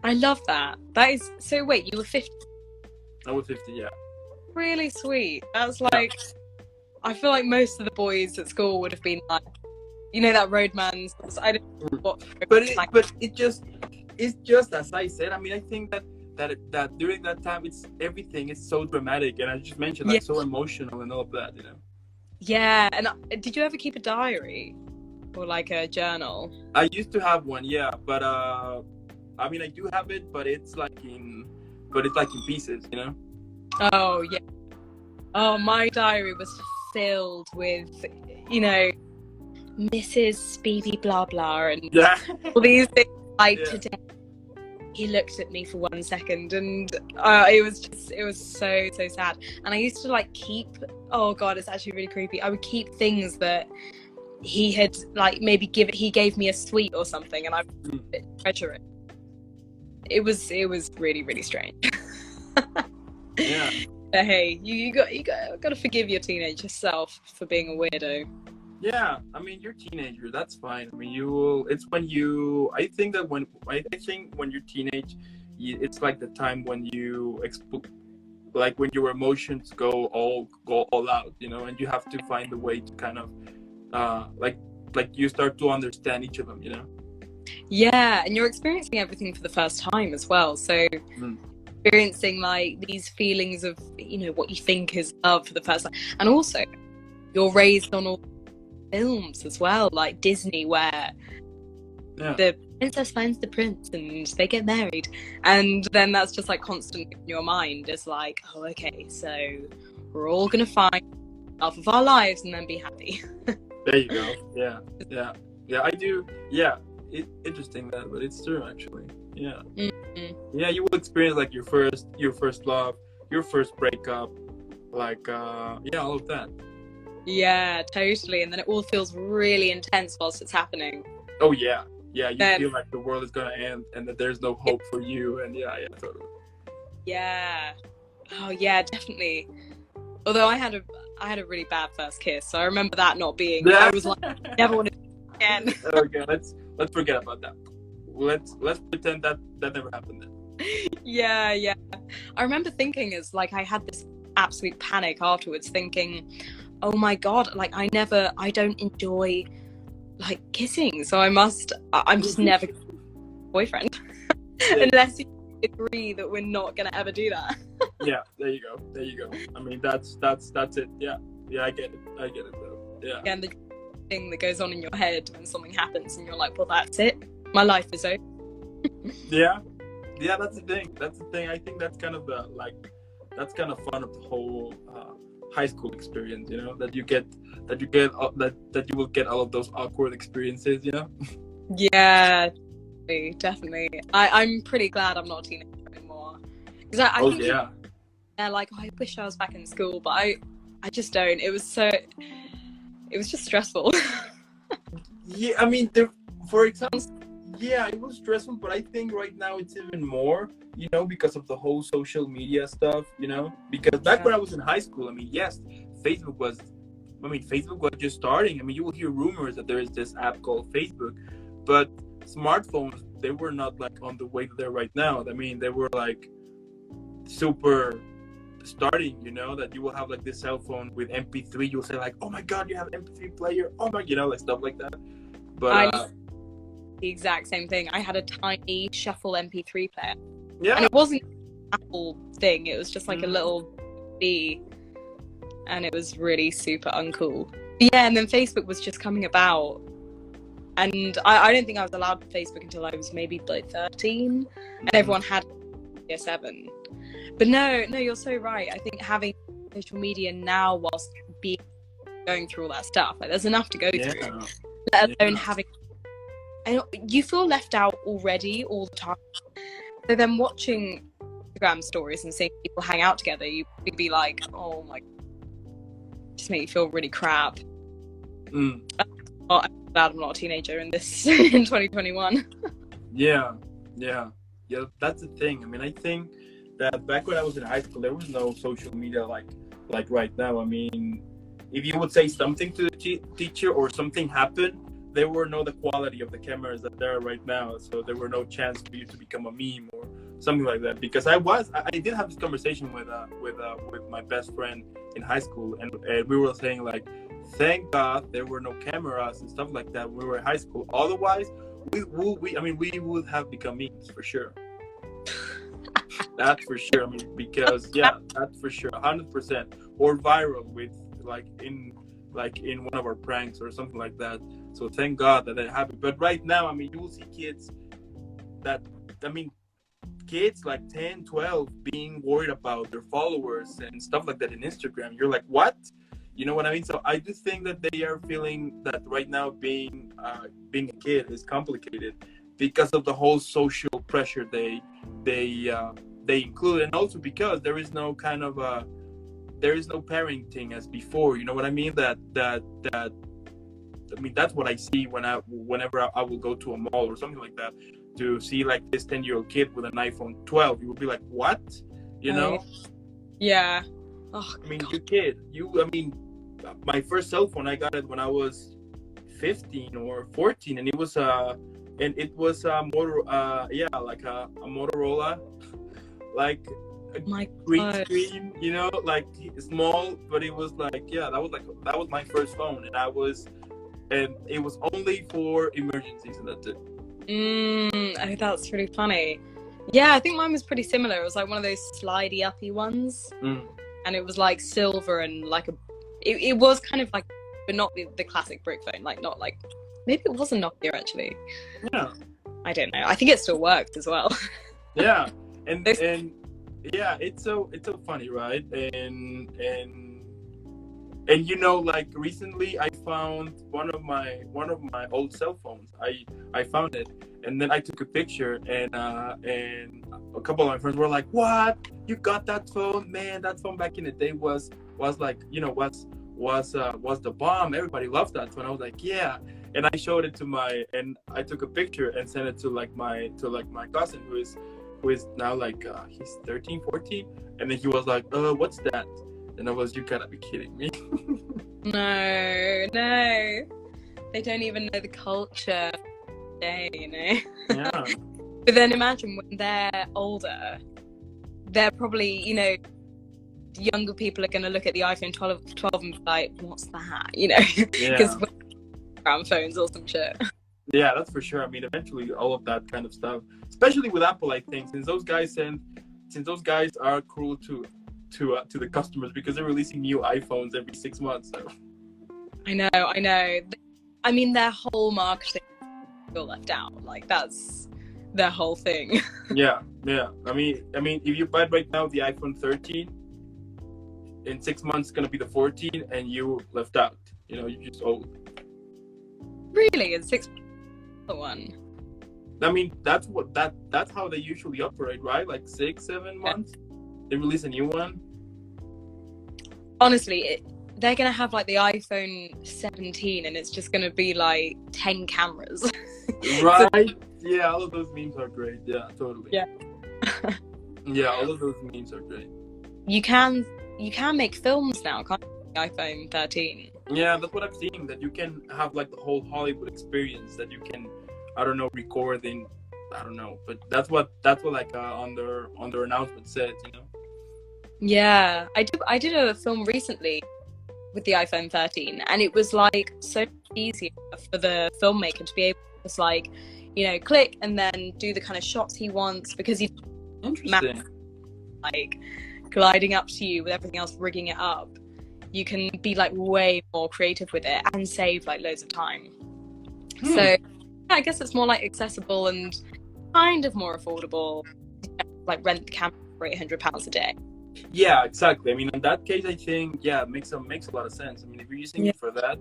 I love that. That is so. Wait, you were 15? I was 15, yeah. Really sweet. That's like, I feel like most of the boys at school would have been like, you know, that roadman's. I don't know what. But it's just as I said. I mean, I think that during that time, everything is so dramatic, and I just mentioned like so emotional and all of that, you know. Yeah, and did you ever keep a diary or like a journal? I used to have one, yeah, but I mean, I do have it, but it's like in pieces, you know. Oh yeah. Oh, my diary was filled with, you know, Mrs. Bibi blah blah and all these things. Like today, he looked at me for 1 second, and it was so sad. And I used to like keep, oh god, it's actually really creepy. I would keep things that he had like maybe he gave me a sweet or something, and I would treasure it. It was really, really strange. Yeah. But hey, you got to forgive your teenage self for being a weirdo. Yeah, I mean, you're a teenager. That's fine. I mean, you will. It's when you. I think when you're teenage, it's like the time when you like when your emotions go all out, you know, and you have to find a way to kind of like you start to understand each of them, you know. Yeah, and you're experiencing everything for the first time as well. So Mm. experiencing like these feelings of, you know, what you think is love for the first time. And also you're raised on all films as well, like Disney, where Yeah. the princess finds the prince and they get married. And then that's just like constant in your mind. It's like, oh, okay, so we're all gonna find love of our lives and then be happy. There you go. Yeah. Yeah. I do. Yeah. Interesting that, but it's true actually. Yeah. Mm-hmm. Yeah. You will experience like your first love, your first breakup, like yeah, all of that. Yeah, totally. And then it all feels really intense whilst it's happening. Oh yeah. Yeah. You Then, feel like the world is gonna end and that there's no hope for you. And yeah, totally. yeah. Oh yeah, definitely. Although I had a really bad first kiss, so I remember that not being. I was like, never want to do it again. Okay, let's forget about that. Let's pretend that never happened then. Yeah. I remember thinking as like I had this absolute panic afterwards, thinking, oh my god, like I don't enjoy like kissing, so I'm just never boyfriend unless you agree that we're not gonna ever do that. Yeah, there you go. I mean, that's it. Yeah, I get it though. Yeah. And the thing that goes on in your head when something happens, and you're like, well, that's it. My life is over. Yeah, that's the thing. I think that's kind of that's kind of fun of the whole high school experience. You know, that you will get all of those awkward experiences. You know. Yeah, definitely. I'm pretty glad I'm not a teenager anymore. Because I think they're like, oh, I wish I was back in school, but I just don't. It was just stressful. Yeah, I mean, for example, yeah, it was stressful, but I think right now it's even more, you know, because of the whole social media stuff, you know, because back when I was in high school, I mean, yes, Facebook was just starting. I mean, you will hear rumors that there is this app called Facebook, but smartphones, they were not like on the way that they're right now. I mean, they were like super starting, you know, that you will have like this cell phone with MP3. You'll say like, oh my god, you have an MP3 player. Oh my, you know, like stuff like that. But the exact same thing. I had a tiny shuffle MP3 player. Yeah. And it wasn't an Apple thing. It was just like a little B. And it was really super uncool. But yeah, and then Facebook was just coming about. And I don't think I was allowed Facebook until I was maybe like 13. And everyone had a 7. But no, you're so right. I think having social media now whilst going through all that stuff, like there's enough to go through. Let alone having... And you feel left out already all the time. So then watching Instagram stories and seeing people hang out together, you'd be like, oh my... just make you feel really crap. I'm glad I'm not a teenager in 2021. Yeah, that's the thing. I mean, I think that back when I was in high school, there was no social media like right now. I mean, if you would say something to the teacher or something happened, there were no the quality of the cameras that there are right now. So there were no chance for you to become a meme or something like that. Because I did have this conversation with my best friend in high school, and we were saying like, thank God there were no cameras and stuff like that when we were in high school. Otherwise, we would have become memes for sure. That's for sure. I mean, because that's for sure, 100%, or viral with like in one of our pranks or something like that. So thank God that happened. But right now, I mean, you will see kids like 10, 12 being worried about their followers and stuff like that in Instagram. You're like, what? You know what I mean? So I do think that they are feeling that right now being a kid is complicated because of the whole social pressure they include, and also because there is no kind of parenting as before. You know what I mean? That I mean, that's what I see whenever I will go to a mall or something like that, to see like this 10-year-old kid with an iPhone 12. You will be like, what? You know? Yeah. Oh, I mean, God. You kid. I mean, my first cell phone, I got it when I was 15 or 14, and it was a Motorola, like a green screen, you know, like small, but it was like, that was my first phone, and it was only for emergencies, and that's it. Oh, that's really funny. Yeah, I think mine was pretty similar. It was like one of those slidey uppy ones, and it was like silver and like it was kind of like, but not the classic brick phone. Like not like, maybe it was a Nokia actually. Yeah. I don't know. I think it still works as well. Yeah, and yeah, it's so funny, right? And you know, like recently I found one of my old cell phones. I found it, and then I took a picture, and a couple of my friends were like, "What? You got that phone? Man, that phone back in the day was like, you know, was the bomb. Everybody loved that phone." I was like, "Yeah." And I showed it and I took a picture and sent it to my cousin who is now like he's 13, 14, and then he was like, "What's that?" And I was, "You gotta be kidding me." No, they don't even know the culture, you know. Yeah. But then imagine when they're older, they're probably, you know, younger people are going to look at the iPhone 12 and be like, "What's that?" You know, because around phones or some shit. Yeah, that's for sure. I mean, eventually all of that kind of stuff, especially with Apple, I think, since those guys are cruel to the customers because they're releasing new iPhones every 6 months. So. I know. I mean, their whole marketing got left out. Like that's their whole thing. Yeah. I mean, if you buy right now the iPhone 13, in 6 months it's gonna be the 14, and you left out. You know, you're just old. Really, in 6 months, the one. I mean, that's how they usually operate, right? Like 6-7 months, they release a new one. Honestly, they're gonna have like the iPhone 17, and it's just gonna be like 10 cameras. Right? Yeah, all of those memes are great. Yeah, totally. Yeah. Yeah, all of those memes are great. You can make films now, can't you? iPhone 13. Yeah, that's what I've seen. That you can have like the whole Hollywood experience. That you can, I don't know, record in, I don't know, but that's what like on their announcement said, you know. Yeah, I did a film recently with the iPhone 13, and it was like so easy for the filmmaker to be able to just like, you know, click and then do the kind of shots he wants, because he's like gliding up to you with everything else, rigging it up. You can be like way more creative with it and save like loads of time. So yeah, I guess it's more like accessible and kind of more affordable. Like rent the camera for £800 a day. Yeah, exactly. I mean, in that case, I think it makes a lot of sense. I mean, if you're using it for that,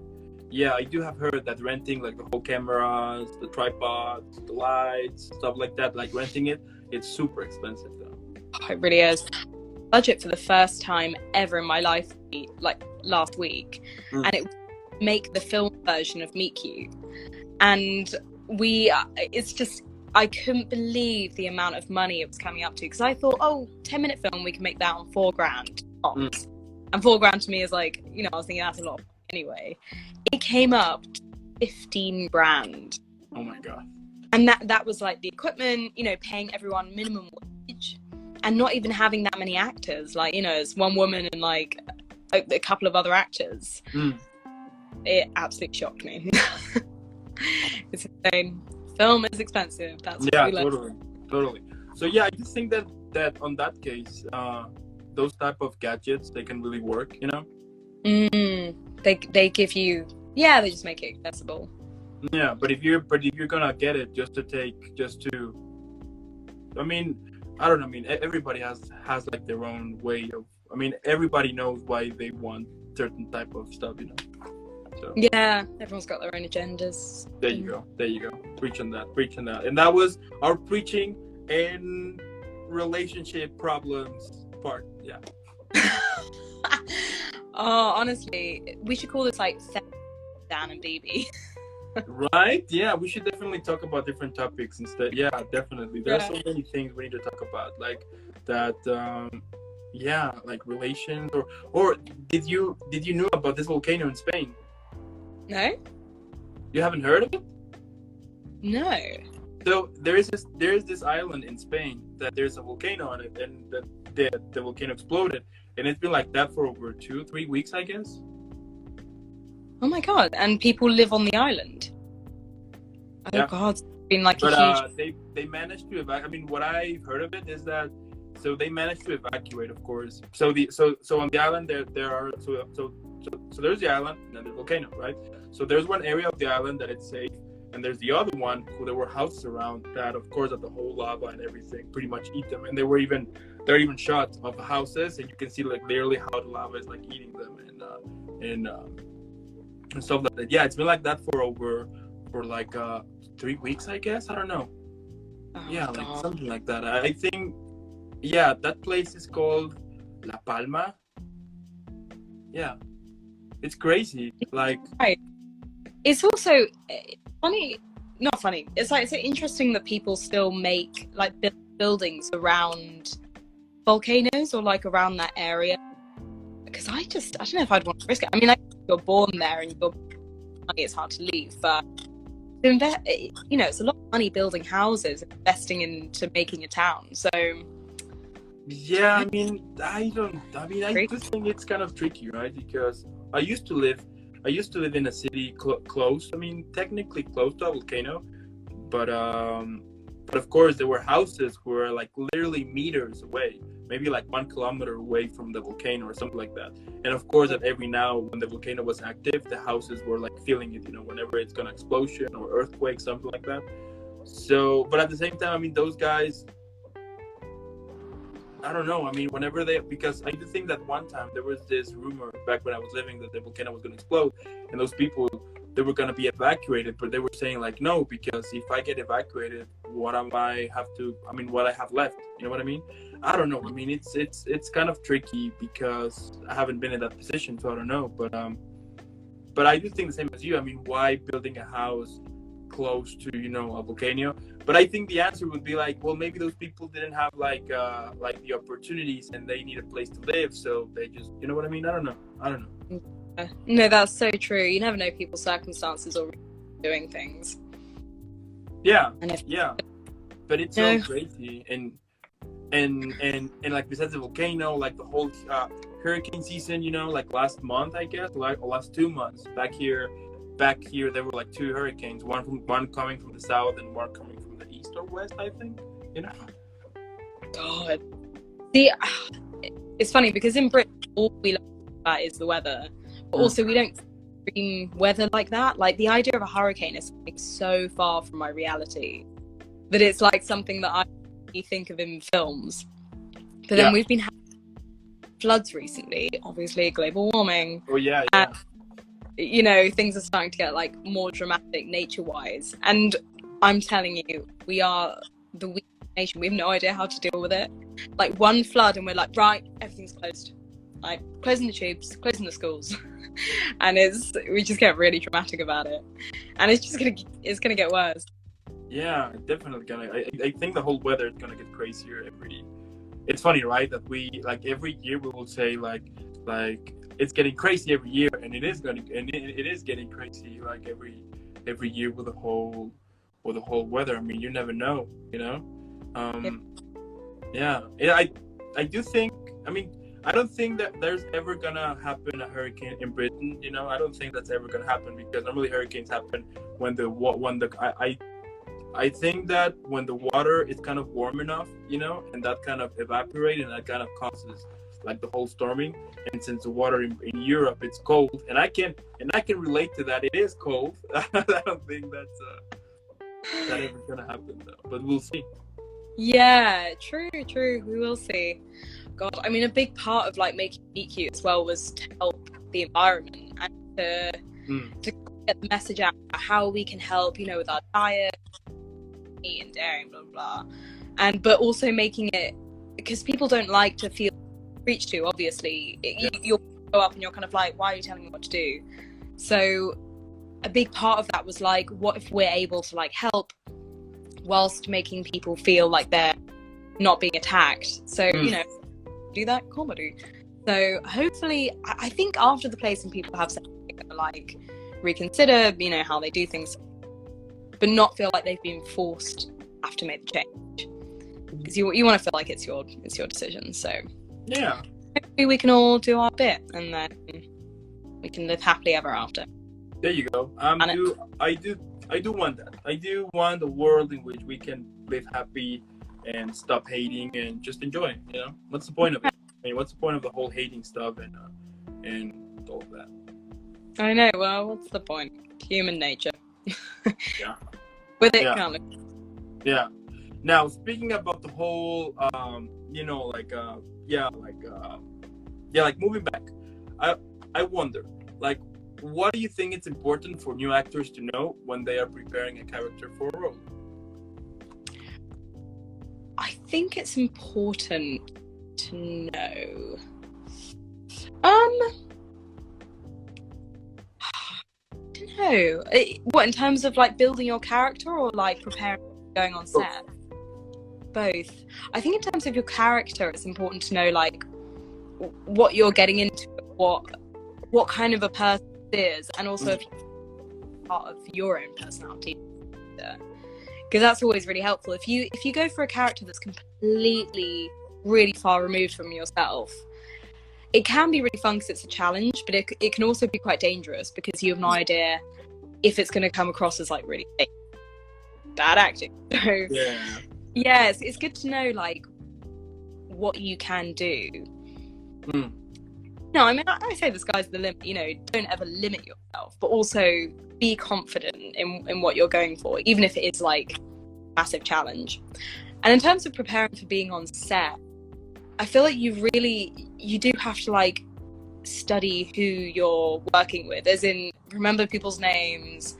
yeah, I do have heard that renting like the whole cameras, the tripods, the lights, stuff like that, like renting it's super expensive though. Oh, it really is. Budget for the first time ever in my life, like last week, and it make the film version of Meet Cute, and it's just, I couldn't believe the amount of money it was coming up to, because I thought, 10-minute film, we can make that on $4,000, and $4,000 to me is like, you know, I was thinking that's a lot anyway. It came up to $15,000. Oh my god! And that was like the equipment, you know, paying everyone minimum wage, and not even having that many actors. Like, you know, it's one woman and like a couple of other actors. It absolutely shocked me. It's insane. Film is expensive. That's what we totally. So yeah, I just think that on that case, those type of gadgets, they can really work. You know. They give you, they just make it accessible. Yeah, but if you're gonna get it I mean, I don't know. I mean, everybody has like their own way of. I mean, everybody knows why they want certain type of stuff, you know. So. Yeah, everyone's got their own agendas. There you go. Preach on that. And that was our preaching and relationship problems part. Yeah. Oh, honestly, we should call this like Dan and Bibi. Right? Yeah, we should definitely talk about different topics instead. Yeah, definitely. There are so many things we need to talk about, like that. Like relations, or did you know about this volcano in Spain? No. You haven't heard of it? No. So there is this island in Spain that there's a volcano on it, and the volcano exploded, and it's been like that for over 2-3 weeks, I guess. Oh my god! And people live on the island. Oh god, been like a But huge. they managed to evacuate. I mean, what I've heard of it is that so they managed to evacuate, of course. So on the island there are so there's the island and then the volcano, right? So there's one area of the island that it's safe, and there's the other one where there were houses around that, of course, that the whole lava and everything pretty much eat them. And there are even shots of houses, and you can see like clearly how the lava is like eating them and stuff like that. Yeah, it's been like that for like 3 weeks, I guess. I don't know. Oh, Yeah, God. like something like that. I think. Yeah, that place is called La Palma. Yeah, it's crazy. Like, Right. It's also funny, not funny. It's like it's interesting that people still make like buildings around volcanoes or like around that area. Because I don't know if I'd want to risk it. I mean, like, you're born there and it's hard to leave, but it's a lot of money building houses, investing into making a town. So yeah, I mean, I just think it's kind of tricky, right? Because I used to live in a city close. I mean, technically close to a volcano, but of course there were houses who were like literally meters away, maybe like 1 kilometer away from the volcano or something like that. And of course, that every now when the volcano was active, the houses were like feeling it, whenever it's gonna explosion or earthquake, something like that. So, but at the same time, I mean, those guys, I don't know. I mean, because I do think that one time there was this rumor back when I was living that the volcano was going to explode, and those people, they were going to be evacuated, but they were saying like, no, because if I get evacuated, what I have left? You know what I mean? I don't know. I mean, it's kind of tricky because I haven't been in that position, so I don't know. But I do think the same as you. I mean, why building a house close to a volcano? But I think the answer would be like, well, maybe those people didn't have like the opportunities and they need a place to live, so they just, you know what I mean? I don't know. No, that's so true. You never know people's circumstances or doing things. Yeah, but it's so crazy, and like besides the volcano, like the whole hurricane season, like last month, I guess, like last 2 months back here there were like 2 hurricanes, one coming from the south and one coming from the east or west, I think. God, see, it's funny because in Britain all we learn about is the weather, but also we don't dream weather like that. Like the idea of a hurricane is something so far from my reality that it's like something that I think of in films. But then we've been having floods recently, obviously global warming. Oh yeah. And, things are starting to get like more dramatic nature-wise, and I'm telling you, we are the weakest nation. We have no idea how to deal with it. Like one flood and we're like, right, everything's closed, like closing the tubes, closing the schools. And we just get really dramatic about it, and it's gonna get worse. Yeah, definitely I think the whole weather is gonna get crazier it's funny, right, that we like every year we will say like it's getting crazy every year, and it is getting crazy like every year with the whole weather. I mean, you never know, I do think, I mean, I don't think that there's ever gonna happen a hurricane in Britain. I don't think that's ever gonna happen, because normally hurricanes happen when I think that when the water is kind of warm enough, and that kind of evaporates, and that kind of causes like the whole storming. And since the water in Europe, it's cold, and I can relate to that. It is cold. I don't think that's that ever gonna happen though, but we'll see. Yeah, true. We will see. God, I mean, a big part of like making Meet Cute as well was to help the environment and to get the message out about how we can help, with our diet, meat and dairy, and blah blah blah. But also making it, because people don't like to feel preached to. Obviously, you'll go up and you're kind of like, why are you telling me what to do? So a big part of that was like, what if we're able to like help whilst making people feel like they're not being attacked? So do that comedy. So hopefully, I think after the place, and people have said they're gonna like reconsider, how they do things, but not feel like they've been forced have to make the change, because you want to feel like it's your decision. So yeah, hopefully we can all do our bit, and then we can live happily ever after. There you go. I I do want that. I do want a world in which we can live happy and stop hating and just enjoy. You know, what's the point of it? I mean, what's the point of the whole hating stuff and all of that? I know. Well, what's the point? Human nature. Yeah. With it Yeah. coming. Yeah. Now, speaking about the whole, you know, like moving back, I wonder, like, what do you think it's important for new actors to know when they are preparing a character for a role? I think it's important to know. I don't know. What, in terms of like building your character or like preparing going on set? Both. I think in terms of your character, it's important to know like what you're getting into, what kind of a person it is, and also if you're part of your own personality. Because that's always really helpful. If you go for a character that's completely really far removed from yourself, it can be really fun because it's a challenge, but it can also be quite dangerous because you have no idea if it's going to come across as like really bad acting. So yeah, it's good to know like what you can do. No, I mean, I say the sky's the limit. You know, don't ever limit yourself, but also be confident in what you're going for, even if it is like a massive challenge. And in terms of preparing for being on set, I feel like you do have to like study who you're working with, as in remember people's names,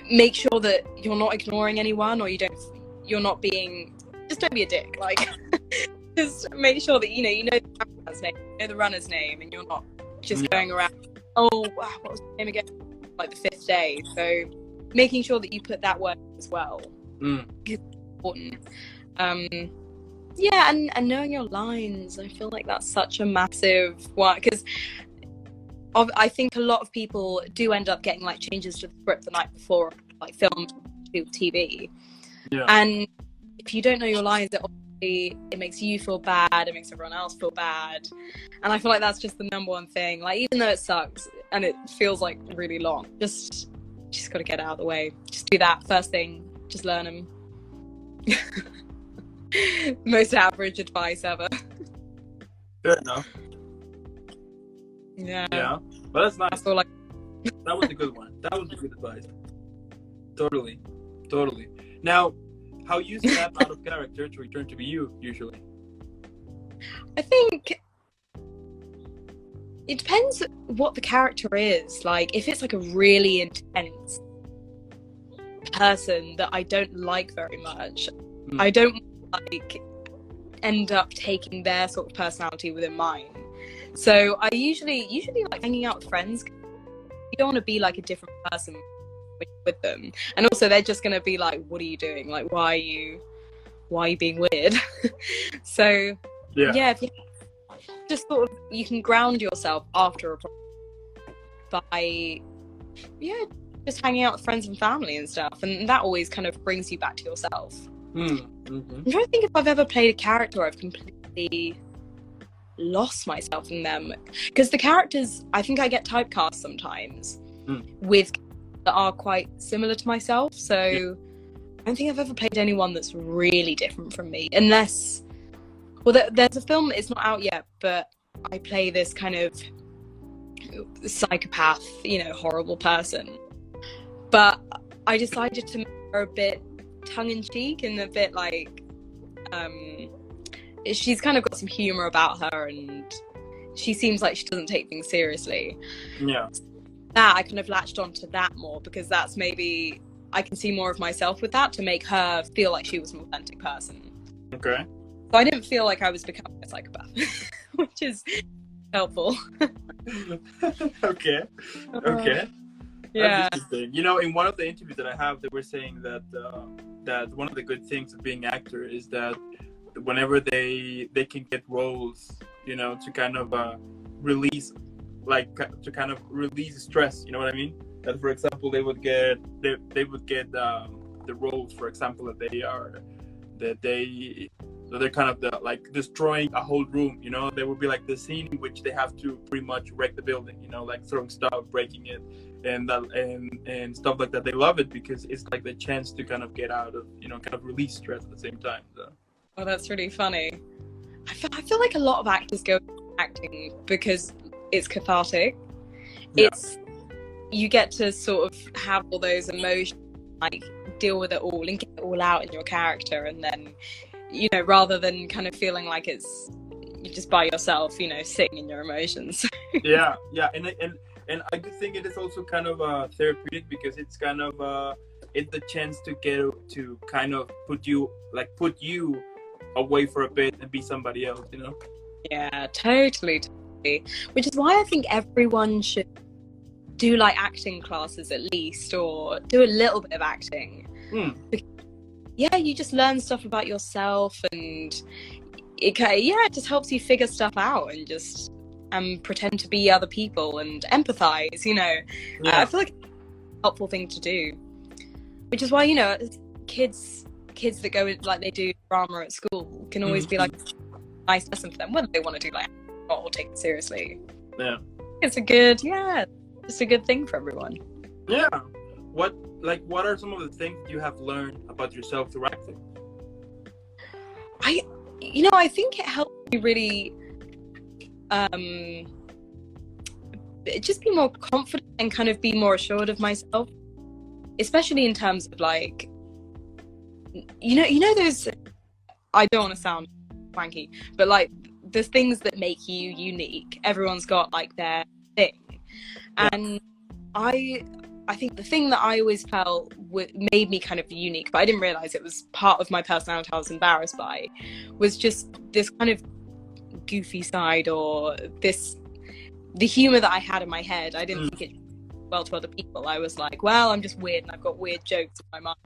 make sure that you're not ignoring anyone, or you're not being, just don't be a dick, like just make sure that you know the cameraman's name, you know the runner's name, and you're not just going around, oh wow, what was his name again, like the fifth day. So making sure that you put that work as well is important. Yeah, and knowing your lines, I feel like that's such a massive one, because I think a lot of people do end up getting like changes to the script the night before, like film to TV. Yeah. And if you don't know your lines, it makes you feel bad, it makes everyone else feel bad. And I feel like that's just the number one thing. Like, even though it sucks and it feels like really long, just got to get it out of the way. Just do that first thing. Just learn them. Most average advice ever. Fair enough. Yeah. But that's nice. That's all, like... That was a good one. That was a good advice. Totally. Now, how you snap out of character to return to be you, usually? I think it depends what the character is. Like, if it's like a really intense person that I don't like very much, I don't like end up taking their sort of personality within mine. So I usually like hanging out with friends. You don't want to be like a different person with them, and also they're just going to be like, what are you doing, like why are you being weird? So yeah, if you just sort of, you can ground yourself after a by just hanging out with friends and family and stuff, and that always kind of brings you back to yourself. I'm trying to think if I've ever played a character where I've completely lost myself in them, because the characters, I think I get typecast sometimes with that are quite similar to myself, so I don't think I've ever played anyone that's really different from me, unless, well, there's a film, it's not out yet, but I play this kind of psychopath, horrible person, but I decided to make her a bit tongue-in-cheek and a bit like she's kind of got some humor about her, and she seems like she doesn't take things seriously. That I kind of latched onto that more, because that's maybe I can see more of myself with that, to make her feel like she was an authentic person. Okay. So I didn't feel like I was becoming a psychopath, which is helpful. Okay. Yeah. That's interesting. In one of the interviews that I have, they were saying that that one of the good things of being an actor is that whenever they can get roles, to kind of release, stress. You know what I mean? That, for example, they would get the roles, for example, that they So they're kind of like destroying a whole room, you know. There will be like the scene in which they have to pretty much wreck the building, you know, like throwing stuff, breaking it, and stuff like that. They love it because it's like the chance to kind of get out of, you know, kind of release stress at the same time. So. Oh, that's really funny. I feel like a lot of actors go into acting because it's cathartic. Yeah. You get to sort of have all those emotions, like deal with it all and get it all out in your character, and then, you know, rather than kind of feeling like you're just by yourself, you know, sitting in your emotions. yeah, and I do think it is also kind of therapeutic because it's kind of it's the chance to get to kind of put you away for a bit and be somebody else, you know. Yeah, totally. Which is why I think everyone should do like acting classes at least, or do a little bit of acting. Because, yeah, you just learn stuff about yourself, and it just helps you figure stuff out and just pretend to be other people and empathize, you know. I feel like it's a helpful thing to do, which is why, you know, kids that go in, like they do drama at school can always be like a nice lesson for them, whether they want to do like or take it seriously. Yeah, it's a good thing for everyone. Yeah. What are some of the things you have learned about yourself through acting? I think it helped me really just be more confident and kind of be more assured of myself, especially in terms of like, you know those, I don't want to sound wanky, but like the things that make you unique. Everyone's got like their thing. And I think the thing that I always felt made me kind of unique, but I didn't realize it was part of my personality I was embarrassed by, was just this kind of goofy side, or the humor that I had in my head. I didn't think it well to other people. I was like, well, I'm just weird and I've got weird jokes in my mind.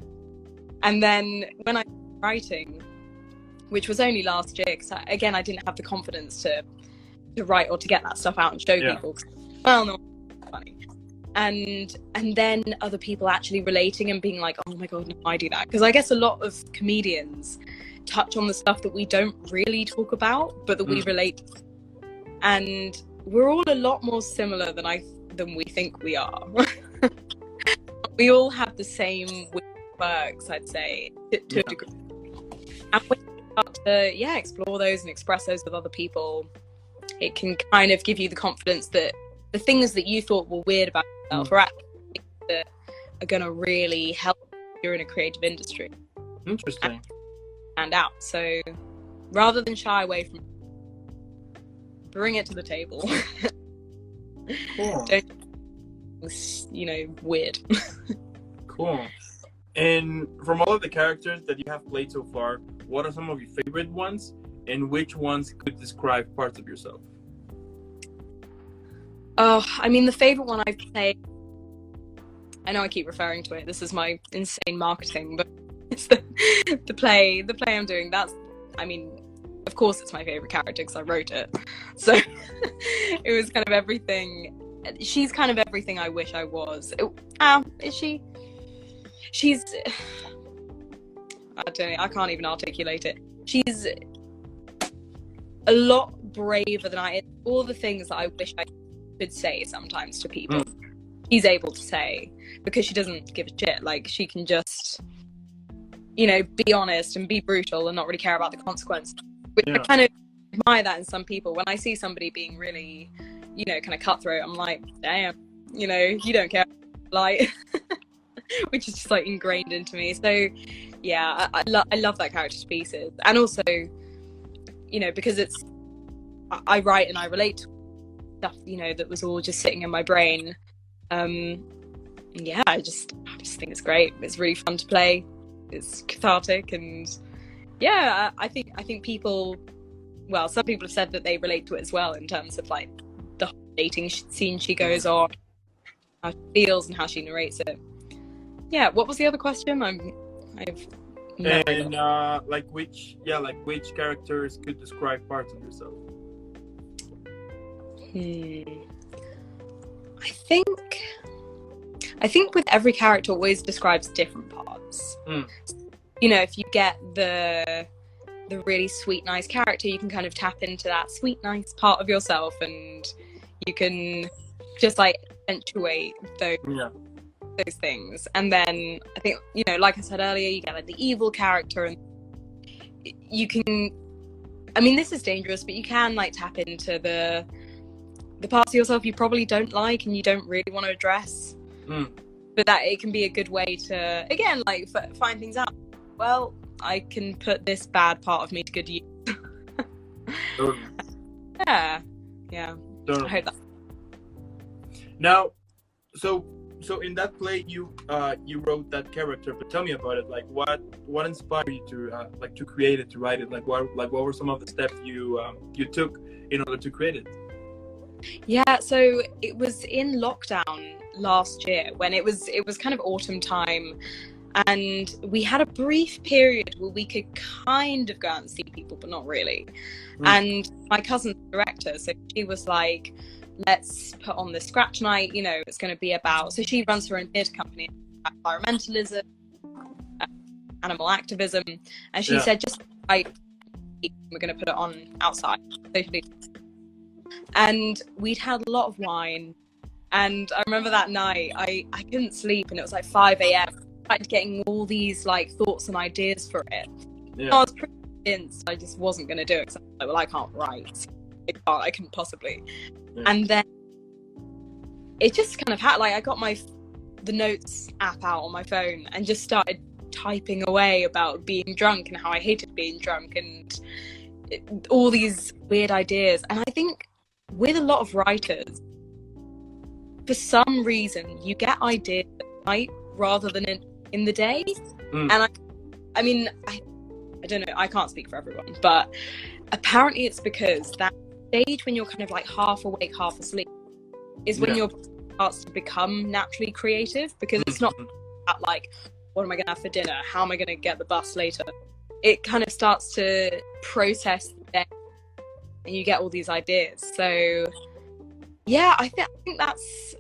And then when I was writing, which was only last year, because again, I didn't have the confidence to write or to get that stuff out and show people. Well, no, funny. And then other people actually relating and being like, oh my god, no, I do that. Because I guess a lot of comedians touch on the stuff that we don't really talk about, but that we relate to. And we're all a lot more similar than we think we are. We all have the same quirks, I'd say, to a degree. And when you start to explore those and express those with other people, it can kind of give you the confidence that the things that you thought were weird about yourself are actually things that are going to really help if you're in a creative industry. Interesting. And out. So rather than shy away from it, bring it to the table. Cool. Don't, weird. Cool. And from all of the characters that you have played so far, what are some of your favorite ones, and which ones could describe parts of yourself? Oh, I mean, the favorite one I've played, I know I keep referring to it, this is my insane marketing, but it's the play I'm doing. That's, I mean, of course it's my favorite character because I wrote it. So it was kind of everything. She's kind of everything I wish I was. Is she? She's, I don't know, I can't even articulate it. She's a lot braver than I am. All the things that I wish I could say sometimes to people, she's able to say, because she doesn't give a shit. Like, she can just, be honest and be brutal and not really care about the consequences. Which I kind of admire that in some people. When I see somebody being really, kind of cutthroat, I'm like, damn, you don't care. Like, which is just like ingrained into me. So yeah, I love that character to pieces. And also, because I write and I relate to stuff, that was all just sitting in my brain. I just think it's great. It's really fun to play. It's cathartic, and I think people, well, some people have said that they relate to it as well in terms of like the dating scene she goes on, how she feels and how she narrates it. Yeah, what was the other question? Which characters could describe parts of yourself? I think with every character always describes different parts. If you get the the really sweet, nice character, you can kind of tap into that sweet, nice part of yourself, and you can just like accentuate those things. And then I think, you know, like I said earlier, you get like the evil character, and you can, I mean, this is dangerous, but you can like tap into the parts of yourself you probably don't like and you don't really want to address. But that it can be a good way to, again, like find things out. Well, I can put this bad part of me to good use. Yeah. Totally. I hope that. Now, so in that play, you wrote that character, but tell me about it. Like, what inspired you to create it, to write it? Like, what were some of the steps you took in order to create it? Yeah, so it was in lockdown last year when it was kind of autumn time, and we had a brief period where we could kind of go out and see people, but not really. And my cousin's the director, so she was like, let's put on this scratch night, you know, it's going to be about, so she runs her own theatre company, environmentalism, animal activism, and she said, just like, we're going to put it on outside, socially. And we'd had a lot of wine, and I remember that night I couldn't sleep, and it was like 5 a.m. I started getting all these like thoughts and ideas for it. I was pretty convinced I just wasn't going to do it, because I was like, well, I can't write, I couldn't possibly. And then it just kind of had, like, I got the notes app out on my phone and just started typing away about being drunk and how I hated being drunk and all these weird ideas. And I think with a lot of writers, for some reason, you get ideas at night rather than in the day. And I mean, I don't know, I can't speak for everyone, but apparently it's because that stage when you're kind of like half awake, half asleep is when your brain starts to become naturally creative, because it's not about like, what am I going to have for dinner? How am I going to get the bus later? It kind of starts to process the day, and you get all these ideas. So yeah, I think that's,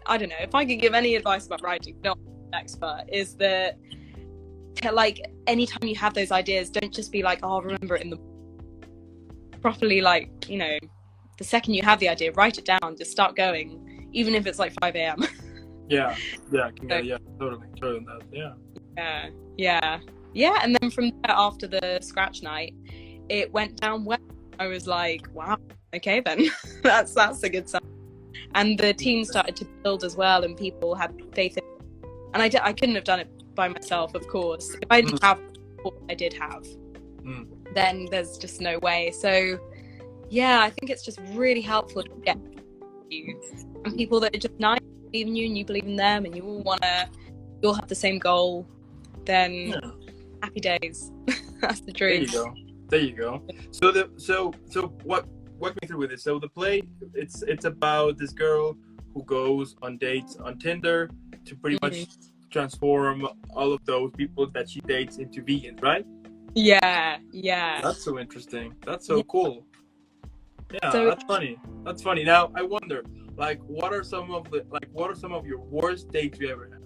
I don't know, if I could give any advice about writing, not an expert, is that like anytime you have those ideas, don't just be like, oh, I'll remember it in the properly, like, you know, the second you have the idea, write it down, just start going, even if it's like 5 a.m. yeah totally that, yeah. And then from there, after the scratch night, it went down well. I was like, wow, okay then. that's a good sign. And the team started to build as well, and people had faith in it. And I couldn't have done it by myself, of course. If I didn't have what I did have, then there's just no way. So yeah, I think it's just really helpful to get you and people that are just nice, believe in you, and you believe in them, and you all have the same goal. Then happy days. That's the dream. There you go. So walk me through with it. So the play, it's about this girl who goes on dates on Tinder to pretty much transform all of those people that she dates into vegans, right? Yeah. That's so interesting. That's so cool. Yeah, so, that's funny. Now I wonder, like, what are some of your worst dates you ever had?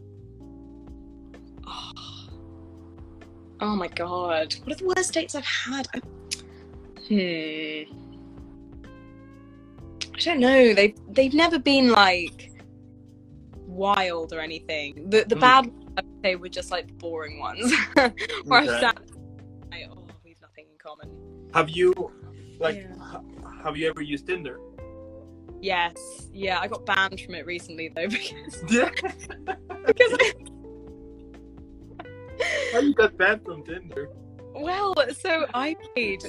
Oh my god, what are the worst dates I've had? I don't know. They've never been like wild or anything. The bad ones, I would say, were just like the boring ones. Where I sat like, oh, we have nothing in common. Have you ever used Tinder? Yes. Yeah, I got banned from it recently though, because How you got banned from Tinder? Well, so I made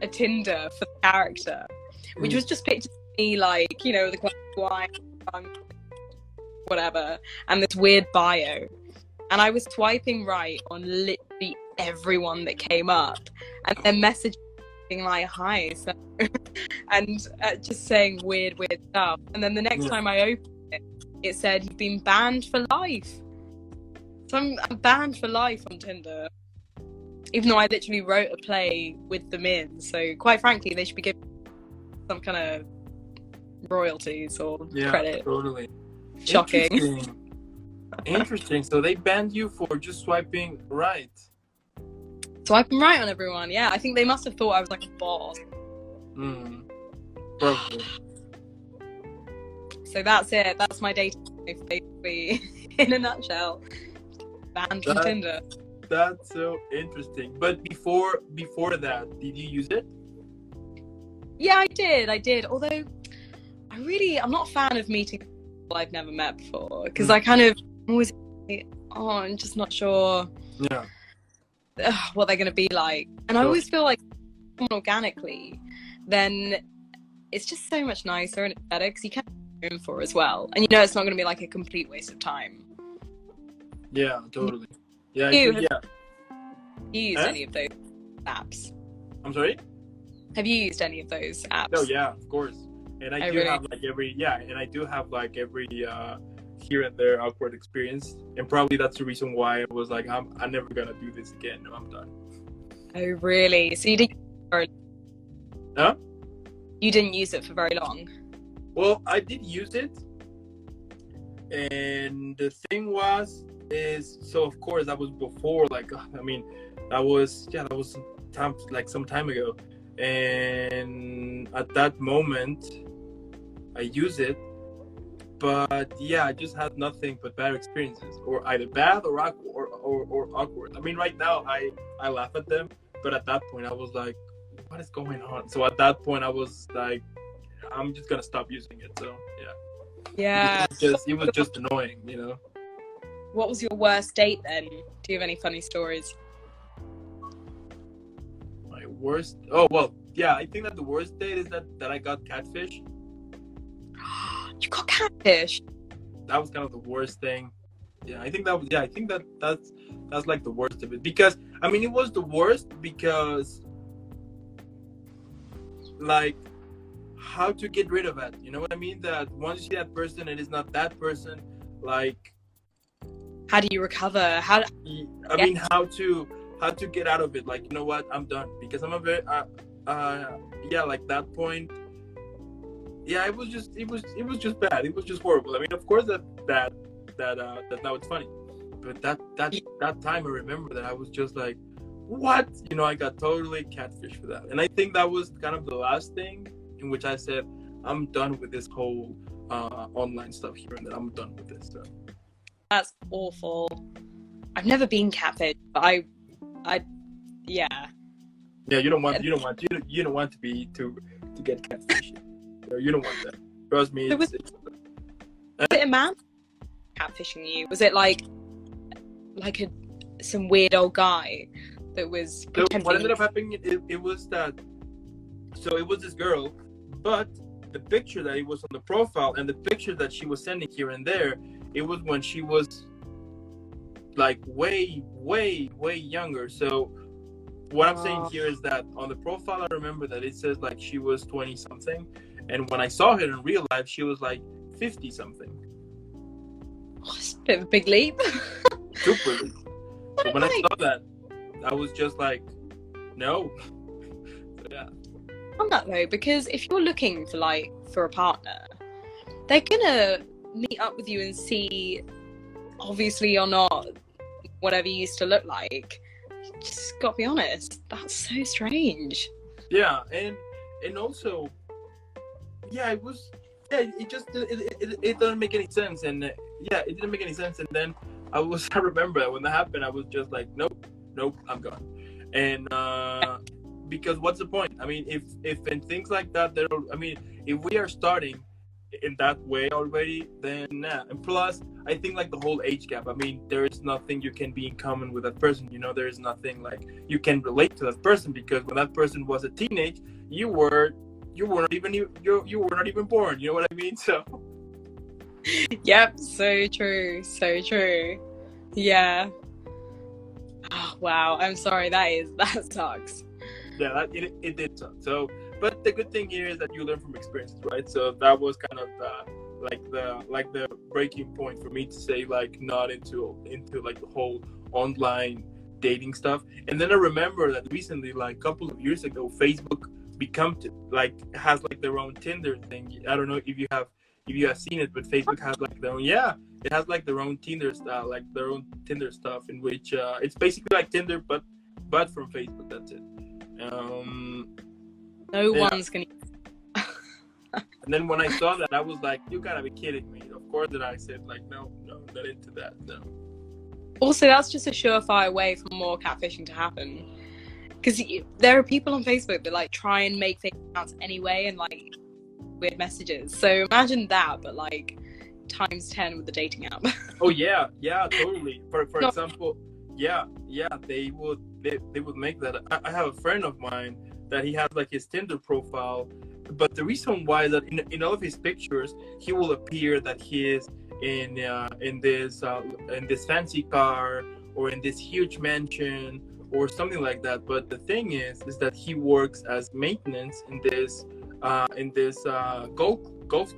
a Tinder for the character, which was just pictures of me, like, you know, the glass of wine, whatever, and this weird bio. And I was swiping right on literally everyone that came up, and then messaging like, hi, so, and just saying weird stuff. And then the next time I opened it, it said, you've been banned for life. So I'm banned for life on Tinder, even though I literally wrote a play with them in. So quite frankly, they should be given some kind of royalties or credit. Totally. Shocking. Interesting. So they banned you for just swiping right. So I've been right on everyone. Yeah, I think they must have thought I was like a bot. Probably. So that's it. That's my dating life, basically, in a nutshell. Banned from Tinder. That's so interesting. But before that, did you use it? Yeah, I did. Although I'm not a fan of meeting people I've never met before, because I kind of always I'm just not sure what they're going to be like. And I always feel like organically, then it's just so much nicer and better because you can be room for as well. And it's not going to be like a complete waste of time. Yeah, totally. Yeah, You used any of those apps? I'm sorry? Have you used any of those apps? Oh yeah, of course. And I do have like every here and there awkward experience, and probably that's the reason why I was like, I'm never gonna do this again. No, I'm done. Oh really? So you didn't? Huh? You didn't use it for very long. Well, I did use it, and the thing is so of course that was before, like, I mean, that was some time ago, and at that moment I used it, but yeah, I just had nothing but bad experiences, or either bad or awkward. I mean, right now I laugh at them, but at that point I was like, what is going on? So at that point I was like, I'm just gonna stop using it. So yeah, it was just annoying, What was your worst date then? Do you have any funny stories? My worst? Oh well, yeah, I think that the worst date is that I got catfish. You got catfish? That was kind of the worst thing. Yeah, I think that's like the worst of it, because I mean it was the worst because like how to get rid of it, you know what I mean? That once you see that person and it's not that person, like how do you recover? How to get out of it? Like, you know what? I'm done, because I'm a very like that point. Yeah, it was just bad. It was just horrible. I mean, of course that now it's funny, but that time I remember that I was just like, what? I got totally catfished for that, and I think that was kind of the last thing in which I said, I'm done with this whole online stuff here, and that I'm done with this. So. That's awful. I've never been catfished, but yeah. Yeah, you don't want to get catfished. You don't want that. Trust me. Was it a man catfishing you? Was it like some weird old guy that was? So what ended up happening? It was that. So it was this girl, but the picture that it was on the profile and the picture that she was sending here and there, it was when she was like way, way, way younger. So what I'm saying here is that on the profile, I remember that it says like she was 20 something. And when I saw her in real life, she was like 50 something. Oh, it's a bit of a big leap. Super leap. So when I saw that, I was just like, no. So, yeah. On that though, because if you're looking for a partner, they're gonna meet up with you and see, obviously you're not whatever you used to look like. You just gotta be honest. That's so strange. Yeah, and also, yeah, it was. Yeah, it doesn't make any sense, and it didn't make any sense. And then I remember when that happened, I was just like, nope, I'm gone. And because what's the point? I mean, if in things like that, if we are starting in that way already, then nah. And plus, I think like the whole age gap. I mean, there is nothing you can be in common with that person. There is nothing like you can relate to that person, because when that person was a teenage, you were not even born. You know what I mean? So. Yep. So true. So true. Yeah. Oh, wow. I'm sorry. That sucks. Yeah, it did suck. So, but the good thing here is that you learn from experiences, right? So that was kind of the breaking point for me to say like not into like the whole online dating stuff. And then I remember that recently, like a couple of years ago, Facebook has like their own Tinder thing. I don't know if you have seen it, but Facebook has like their own. Yeah, it has like their own Tinder style, like their own Tinder stuff, in which it's basically like Tinder, but but from Facebook. That's it. No yeah. one's gonna. And then when I saw that, I was like, "You gotta be kidding me!" Of course, that I said like, "No, not into that." No. Also, that's just a surefire way for more catfishing to happen. Because there are people on Facebook that like try and make fake accounts anyway and like weird messages. So imagine that, but like times 10 with the dating app. Oh yeah, totally. For No. example, yeah, they would make that. I have a friend of mine that he has like his Tinder profile, but the reason why is that in all of his pictures he will appear that he is in this fancy car or in this huge mansion or something like that. But the thing is that he works as maintenance in this golf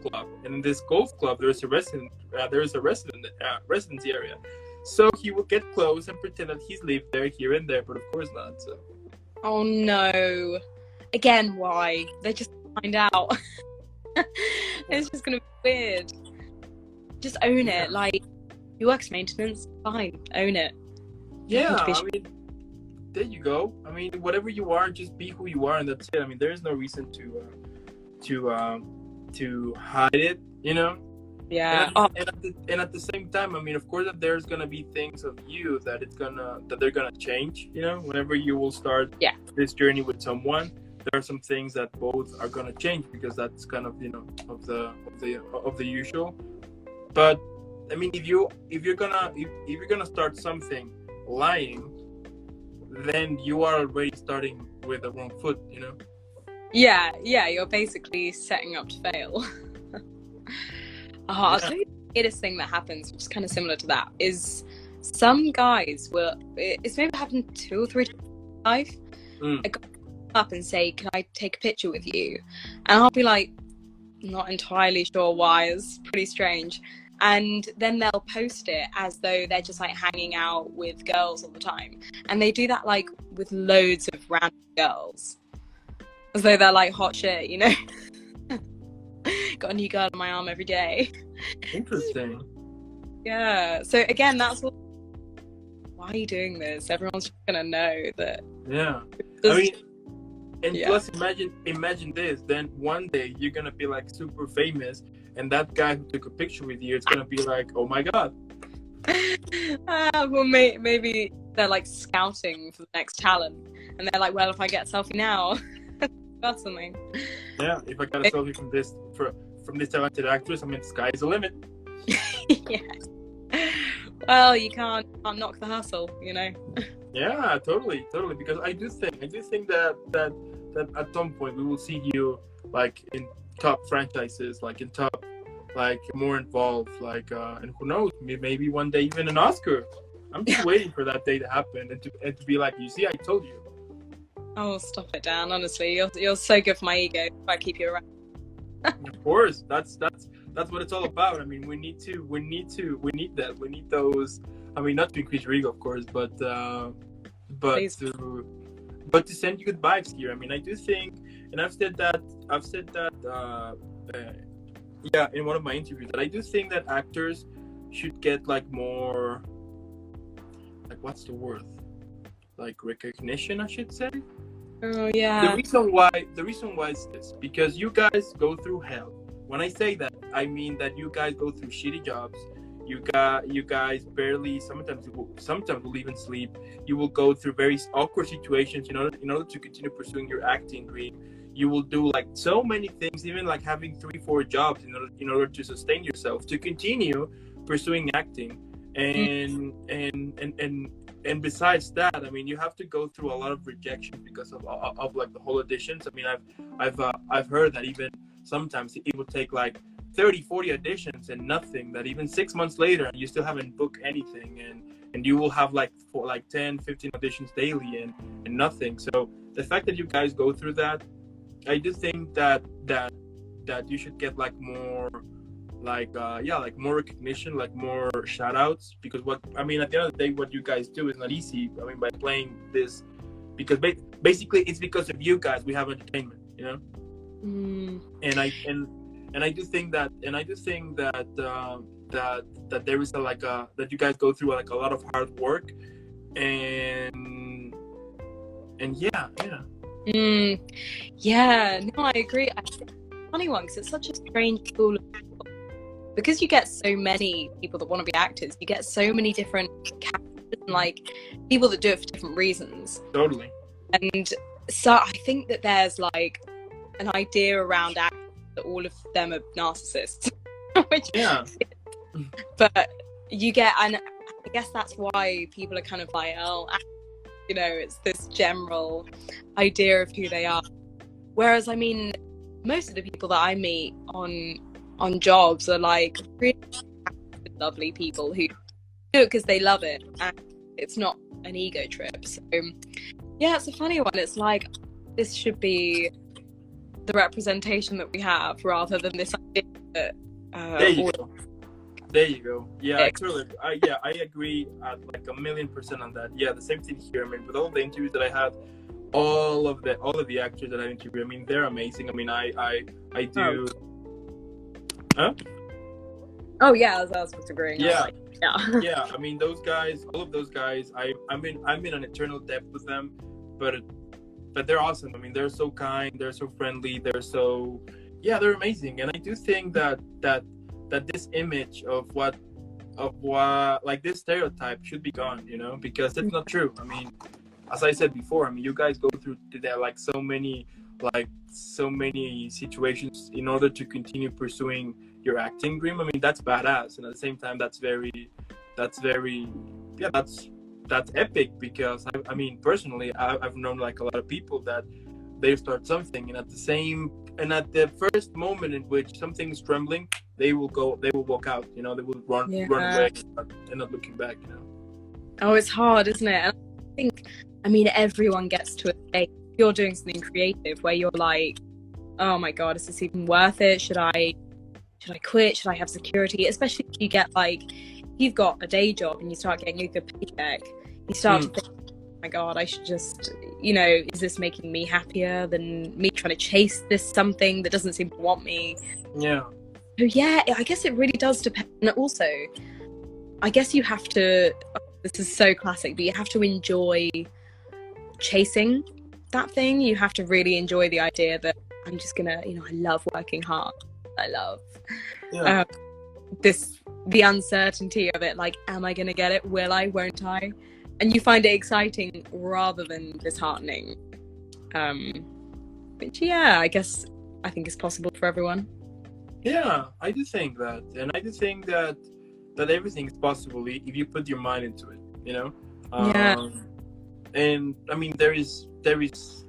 club, and in this golf club there's a residency area. So he will get close and pretend that he's lived there here and there, but of course not. So. Oh no! Again, why? They just find out. It's just gonna be weird. Just own it. Like, he works maintenance, fine, own it. Yeah, I mean, there you go. I mean, whatever you are, just be who you are, and that's it. I mean, there is no reason to hide it, you know. Yeah. And at the same time, I mean, of course, that there's gonna be things of you that they're gonna change. You know, whenever you will start this journey with someone, there are some things that both are gonna change because that's kind of of the usual. But I mean, if you're gonna start something lying, then you are already starting with the wrong foot, you know. Yeah, you're basically setting up to fail. I'll tell you the weirdest thing that happens, which is kind of similar to that, is some guys it's maybe happened 2 or 3 times in my life. A guy will come up and say, "Can I take a picture with you?" And I'll be like, not entirely sure why. It's pretty strange. And then they'll post it as though they're just like hanging out with girls all the time. And they do that like with loads of random girls. As though they're like hot shit, you know? Got a new girl on my arm every day. Interesting. Yeah. So again, that's what. Why are you doing this? Everyone's just gonna know that. Yeah. I mean, and plus imagine this. Then one day you're gonna be like super famous, and that guy who took a picture with you, it's gonna be like, oh my god. Well, maybe they're like scouting for the next talent, and they're like, well, if I get a selfie now, that's something. Yeah, if I got a selfie from this talented actress, I mean, the sky is the limit. Yeah. Well, you can't knock the hustle, you know. Yeah, totally. Because I do think that at some point we will see you like in top franchises, like in top, like more involved, like and who knows, maybe one day even an Oscar. I'm just waiting for that day to happen and to be like, you see, I told you. Oh, stop it, Dan. Honestly, you're so good for my ego if I keep you around. Of course, that's what it's all about. I mean, we need that. We need those. I mean, not to increase your ego, of course, but to send you good vibes here. I mean, I do think, and I've said that in one of my interviews, that I do think that actors should get like more, like, what's the word? Like recognition, I should say. Oh yeah. The reason why is this, because you guys go through hell. When I say that, I mean that you guys go through shitty jobs. You guys barely, sometimes will even sleep. You will go through very awkward situations in order to continue pursuing your acting dream. You will do like so many things, even like having 3-4 jobs in order to sustain yourself, to continue pursuing acting. And besides that, I mean, you have to go through a lot of rejection because of like the whole auditions. I mean, I've heard that even sometimes it will take like 30-40 auditions and nothing, that even 6 months later you still haven't booked anything, and you will have like 10-15 auditions daily and nothing. So the fact that you guys go through that, I do think that you should get like more like more recognition, like more shout outs, because what I mean, at the end of the day, what you guys do is not easy. I mean, by playing this, because basically it's because of you guys we have entertainment, you know. And I do think that that there is that you guys go through like a lot of hard work, and And yeah. Yeah, no, I agree. It's a funny one because it's such a strange pool of people. Because you get so many people that want to be actors, you get so many different characters and like people that do it for different reasons. Totally. And so I think that there's like an idea around actors that all of them are narcissists. Which, yeah. But you get, and I guess that's why people are kind of like, oh, you know, it's this general idea of who they are. Whereas, I mean, most of the people that I meet on jobs are like really lovely people who do it because they love it, and it's not an ego trip. So, yeah, it's a funny one. It's like this should be the representation that we have, rather than this idea that. There you go. Yeah, I agree at like 1,000,000% on that. Yeah, the same thing here. I mean, with all the interviews that I had, all of the actors that I interviewed, I mean, they're amazing. I mean, I do. Huh? Oh yeah, I was agreeing. Yeah, like, yeah. I mean, those guys, all of those guys. I'm in an eternal debt with them, but they're awesome. I mean, they're so kind, they're so friendly, they're amazing. And I do think that this image of what like this stereotype should be gone, you know, because it's not true. I mean, as I said before, I mean, you guys go through there like so many situations in order to continue pursuing your acting dream. I mean, that's badass, and at the same time that's epic, because I mean, personally, I've known like a lot of people that they start something, and at the first moment in which something's trembling, they will walk out, you know, they will run away and not looking back, you know. Oh, it's hard, isn't it? And I think, I mean, everyone gets to a stage, if you're doing something creative where you're like, oh my god, is this even worth it? Should I quit? Should I have security? Especially if you get like, you've got a day job and you start getting a good paycheck, you start to think, oh my god, I should just, you know, is this making me happier than me trying to chase this something that doesn't seem to want me? Yeah. So yeah, I guess it really does depend. And also, I guess you have to, this is so classic, but you have to enjoy chasing that thing. You have to really enjoy the idea that I'm just gonna, you know, I love working hard. I love the uncertainty of it. Like, am I gonna get it? Will I? Won't I? And you find it exciting rather than disheartening. Which, yeah, I think is possible for everyone. Yeah, I do think that, and I do think that everything is possible if you put your mind into it, you know. And I mean, there is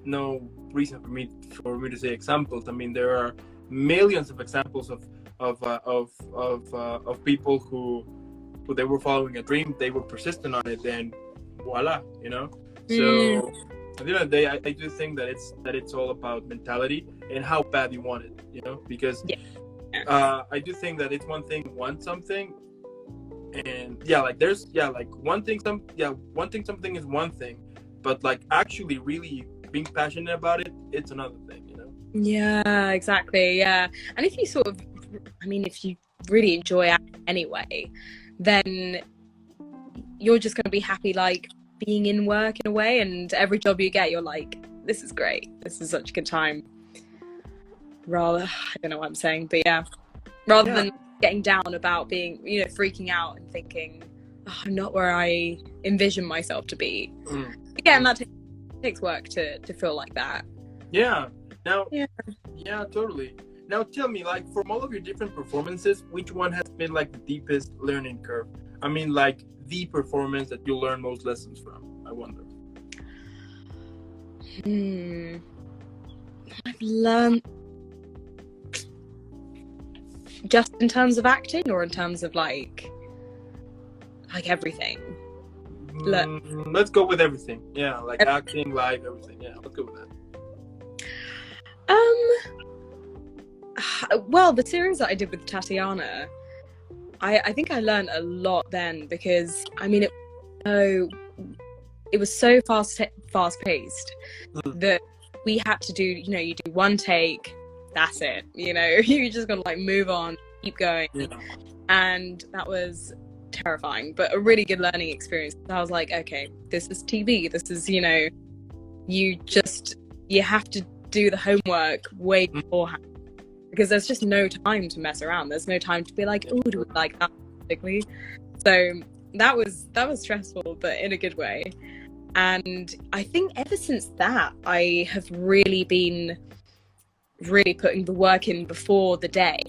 no reason for me to say examples. I mean, there are millions of examples of people who they were following a dream, they were persistent on it, and voila, you know. So at the end of the day, I do think that it's all about mentality and how bad you want it, you know, because I do think that it's one thing want something, and wanting something is one thing, but like actually really being passionate about it, it's another thing, you know. Yeah, exactly. Yeah, and if you sort of, I mean, if you really enjoy acting anyway, then you're just going to be happy like being in work in a way, and every job you get, you're like, this is great, this is such a good time. Rather, I don't know what I'm saying, but yeah, rather than getting down about being, you know, freaking out and thinking, oh, I'm not where I envision myself to be. Again, that takes work to feel like that. Yeah. Now, yeah, totally. Now, tell me, like, from all of your different performances, which one has been like the deepest learning curve? I mean, like the performance that you learn most lessons from, I wonder. I've learned just in terms of acting, or in terms of like everything? Let's go with everything. Yeah, like acting, live, everything. Yeah, let's go with that. Well, the series that I did with Tatiana, I think I learned a lot then, because I mean it was so fast paced that we had to do, you know, you do one take, that's it, you know, you just gotta like move on, keep going. And that was terrifying, but a really good learning experience. I was like, okay, this is TV, this is, you know, you have to do the homework way beforehand, because there's just no time to mess around. There's no time to be like, oh, do we like that particularly? So that was stressful, but in a good way. And I think ever since that, I have really been putting the work in before the day,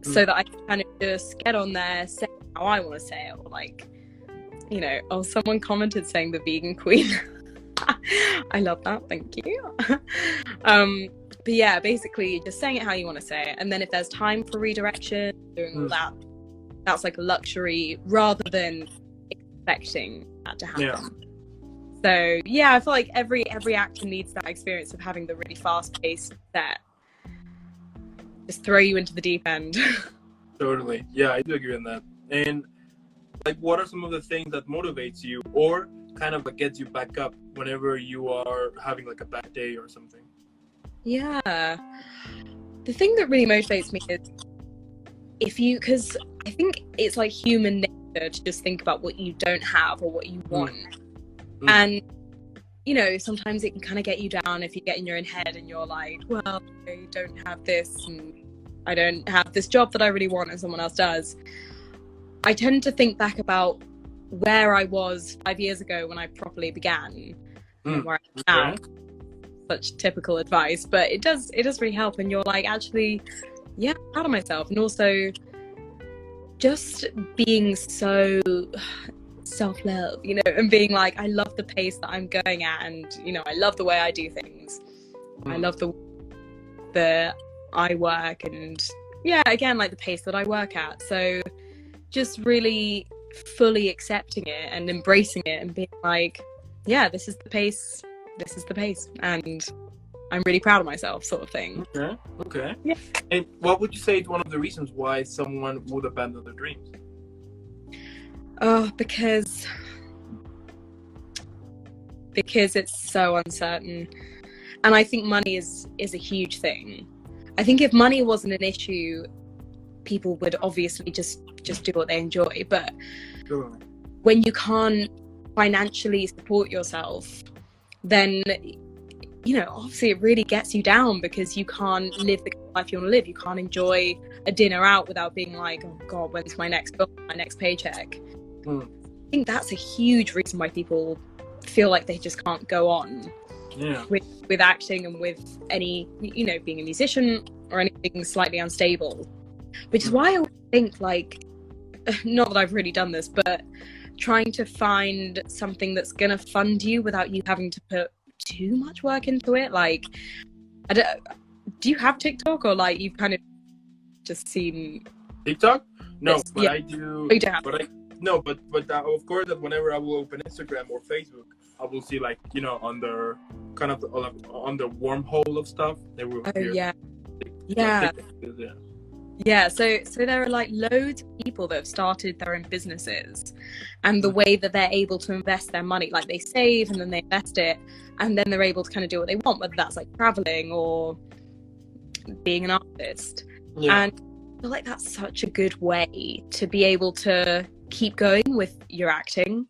so that I can kind of just get on there, say how I want to say it, or like, you know, oh, someone commented saying the vegan queen. I love that, thank you. But yeah, basically just saying it how you want to say it, and then if there's time for redirection, doing all that, that's like a luxury rather than expecting that to happen. Yeah. So yeah, I feel like every actor needs that experience of having the really fast-paced set just throw you into the deep end. Totally. Yeah, I do agree on that. And like, what are some of the things that motivates you or kind of like gets you back up whenever you are having like a bad day or something? Yeah, the thing that really motivates me is because I think it's like human nature to just think about what you don't have or what you want. And you know, sometimes it can kind of get you down if you get in your own head and you're like, well, I don't have this and I don't have this job that I really want and someone else does. I tend to think back about where I was 5 years ago when I properly began, and where I am now. Such typical advice, but it does really help, and you're like, actually, yeah, I'm proud of myself. And also just being so self-love, you know, and being like, I love the pace that I'm going at, and you know, I love the way I do things. I love the I work, and yeah, again, like the pace that I work at. So just really fully accepting it and embracing it and being like, yeah, this is the pace, and I'm really proud of myself, sort of thing. Okay. Yeah. And what would you say is one of the reasons why someone would abandon their dreams? Oh, because it's so uncertain. And I think money is a huge thing. I think if money wasn't an issue, people would obviously just do what they enjoy. But when you can't financially support yourself, then, you know, obviously it really gets you down, because you can't live the life you want to live. You can't enjoy a dinner out without being like, oh God, when's my next bill, my next paycheck? I think that's a huge reason why people feel like they just can't go on with acting and with any, you know, being a musician or anything slightly unstable. Which is why I think, like, not that I've really done this, but trying to find something that's gonna fund you without you having to put too much work into it. Like, do you have TikTok, or like you've kind of just seen TikTok? No, this? but Yeah. I do. Oh, you don't have but of course, that whenever I will open Instagram or Facebook, I will see, like, you know, on the kind of on the wormhole of stuff. They will appear. Yeah, so there are like loads of people that have started their own businesses, and the way that they're able to invest their money, like they save and then they invest it, and then they're able to kind of do what they want, whether that's like traveling or being an artist. And I feel like that's such a good way to be able to keep going with your acting,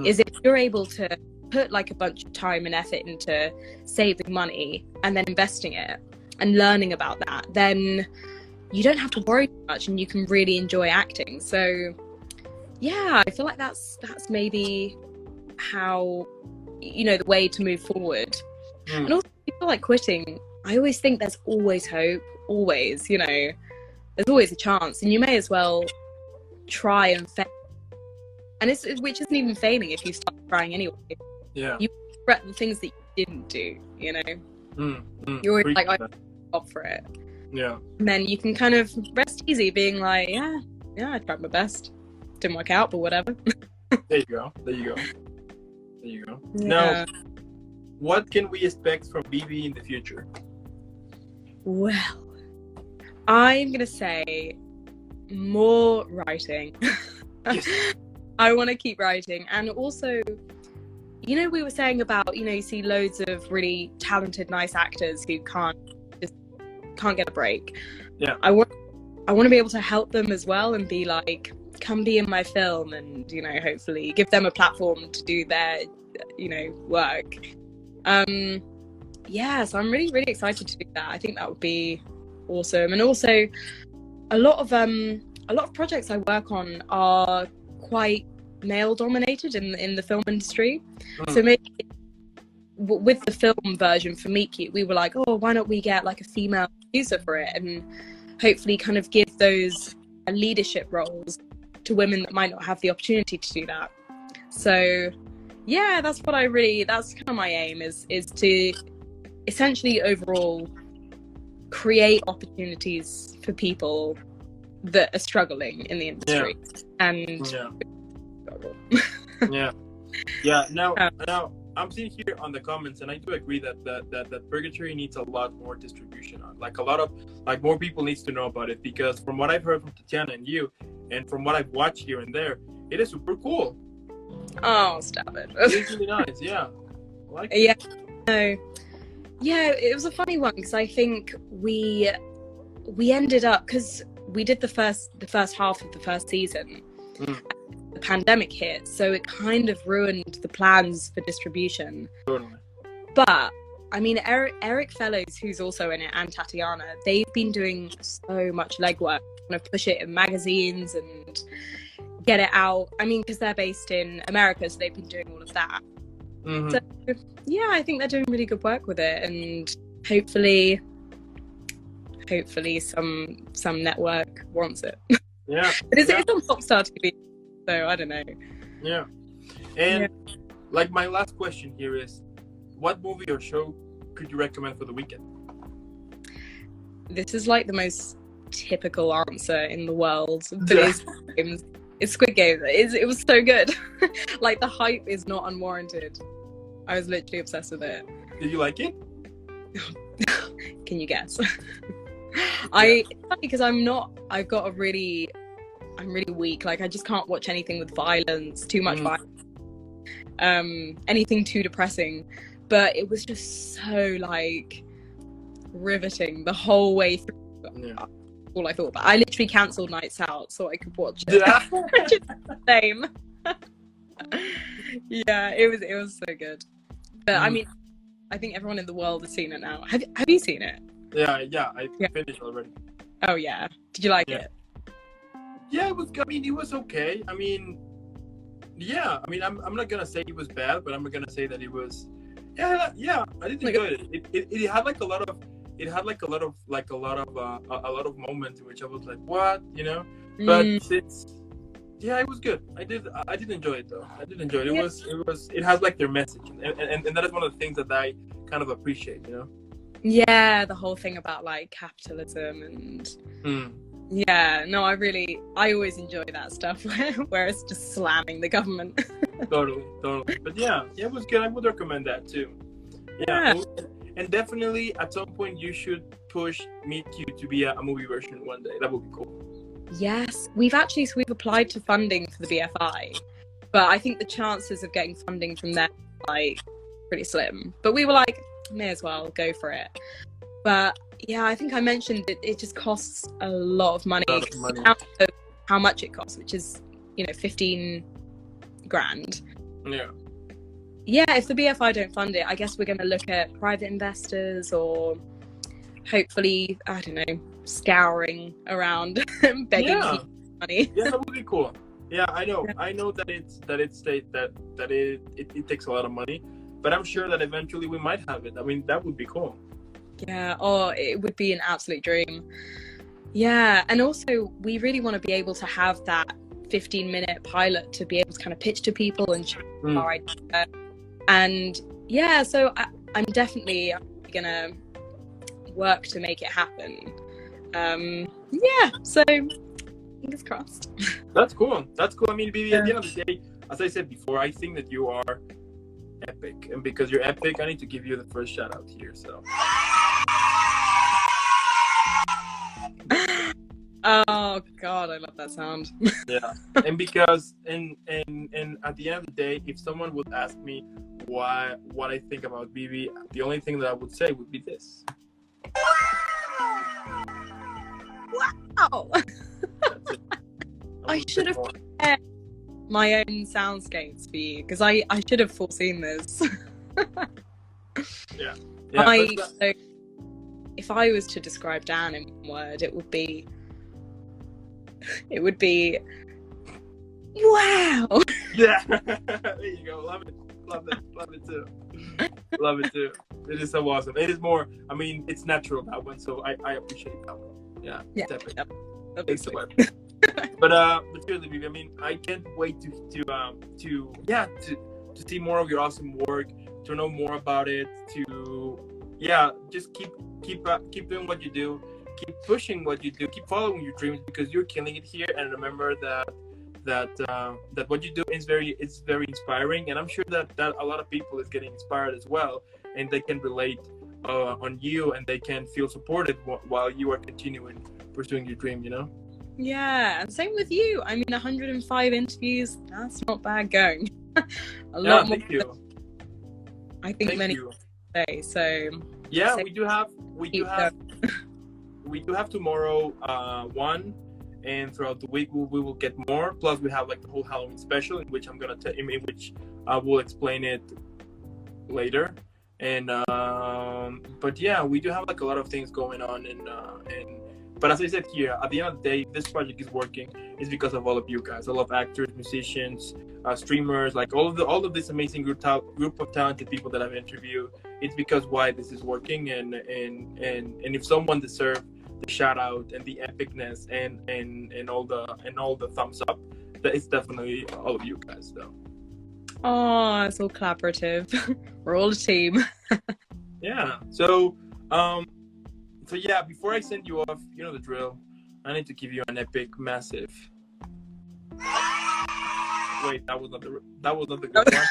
is if you're able to put like a bunch of time and effort into saving money and then investing it and learning about that, then you don't have to worry too much and you can really enjoy acting. So yeah, I feel like that's maybe how, you know, the way to move forward. And also, people like quitting, I always think there's always hope, always, you know, there's always a chance, and you may as well try and fail. And which isn't even failing if you start trying anyway. Yeah, you regret the things that you didn't do, you know. You're always like, I'm up for it. Yeah. And then you can kind of rest easy, being like, yeah, I tried my best. Didn't work out, but whatever. There you go. Yeah. Now, what can we expect from Bibi in the future? Well, I'm going to say more writing. Yes. I want to keep writing. And also, you know, we were saying about, you know, you see loads of really talented, nice actors who can't get a break. Yeah. I want to be able to help them as well and be like, come be in my film, and, you know, hopefully give them a platform to do their, you know, work. Yeah, so I'm really, really excited to do that. I think that would be awesome. And also, a lot of projects I work on are quite male dominated in the film industry. So maybe with the film version for Meet Cute, we were like, oh, why not we get like a female producer for it, and hopefully kind of give those leadership roles to women that might not have the opportunity to do that. So yeah, that's kind of my aim, is to essentially overall create opportunities for people that are struggling in the industry. And now I'm seeing here on the comments, and I do agree that Purgatory needs a lot more distribution on, like a lot of, like, more people needs to know about it, because from what I've heard from Tatiana and you, and from what I've watched here and there, it is super cool. Oh, stop it. It's really nice. Yeah, I like it. Yeah, no, yeah, it was a funny one, because I think we ended up, because we did the first half of the first season. The pandemic hit, so it kind of ruined the plans for distribution. Totally. But I mean, Eric Fellows, who's also in it, and Tatiana, they've been doing so much legwork, kind of push it in magazines and get it out. I mean, because they're based in America, so they've been doing all of that. So yeah, I think they're doing really good work with it, and hopefully some network wants it. Yeah. But it's on Popstar TV, so I don't know. Yeah. And like, my last question here is, what movie or show could you recommend for the weekend? This is like the most typical answer in the world, but it's Squid Game. It was so good. Like, the hype is not unwarranted. I was literally obsessed with it. Did you like it? Can you guess? Because I'm really weak. Like, I just can't watch anything with violence, too much violence, anything too depressing. But it was just so, like, riveting the whole way through. Yeah. All I thought about. I literally cancelled nights out so I could watch it. Yeah. Which is the same. Yeah, it was so good. But I mean, I think everyone in the world has seen it now. Have you seen it? Yeah, I finished already. Oh yeah. Did you like it? Yeah, it was. I mean, it was okay. I mean, yeah. I mean, I'm not gonna say it was bad, but I'm gonna say that it was. Yeah. I did enjoy it. It had like a lot of. It had like a lot of moments in which I was like, what, you know? But it was good. I did enjoy it though. I did enjoy it. It has like their message, and that is one of the things that I kind of appreciate, you know? Yeah, the whole thing about like capitalism and yeah, no, I always enjoy that stuff where it's just slamming the government. Totally. But yeah, it was good. I would recommend that too. Yeah. And definitely at some point you should push Meet Cute to be a movie version one day. That would be cool. Yes, we've applied to funding for the BFI, but I think the chances of getting funding from them are like pretty slim. But we were like, may as well go for it. But yeah, I think I mentioned that it just costs a lot of money. How much it costs, which is, 15 grand. Yeah. Yeah, if the BFI don't fund it, I guess we're going to look at private investors, or hopefully, I don't know, scouring around begging people for money. Yeah, that would be cool. Yeah, I know. Yeah. I know that it takes a lot of money, but I'm sure that eventually we might have it. I mean, that would be cool. Yeah, it would be an absolute dream. Yeah, and also we really want to be able to have that 15-minute pilot to be able to kind of pitch to people and share our idea. And yeah, so I'm definitely gonna work to make it happen. Yeah, so fingers crossed. That's cool. I mean, Bibi, at the end of the day, as I said before, I think that you are epic, and because you're epic, I need to give you the first shout out here. So. Oh God, I love that sound. Yeah, and because and at the end of the day, if someone would ask me what I think about Bibi, the only thing that I would say would be this. Wow! I should have prepared my own soundscapes for you, because I should have foreseen this. Yeah. So if I was to describe Dan in one word, it would be wow. Yeah. There you go. Love it. Love it. Love it too. Love it too. It is so awesome. It is more. I mean, it's natural, that one. So I appreciate that one. Yeah. Yeah. Definitely. Yep. It's the way. But seriously, Bibi, I mean, I can't wait to see more of your awesome work, to know more about it, to just keep doing what you do, keep pushing what you do, keep following your dreams, because you're killing it here. And remember that what you do is very inspiring, and I'm sure that a lot of people is getting inspired as well, and they can relate on you, and they can feel supported while you are continuing pursuing your dream, you know? Yeah, and same with you. I mean, 105 interviews, that's not bad going. A lot more. Thank you. I think many say so. Yeah, we do have tomorrow one, and throughout the week we will get more. Plus, we have like the whole Halloween special, in which I will explain it later. And but yeah, we do have like a lot of things going on, and but as I said here, at the end of the day, this project is working is because of all of you guys. I love actors, musicians, streamers, like all of this amazing group of talented people that I've interviewed. It's because why this is working, and if someone deserves the shout out and the epicness and all the thumbs up, that it's definitely all of you guys, though. Oh, it's all collaborative. We're all a team. Yeah. So yeah, before I send you off, you know the drill. I need to give you an epic, massive. Wait, that was not the good one.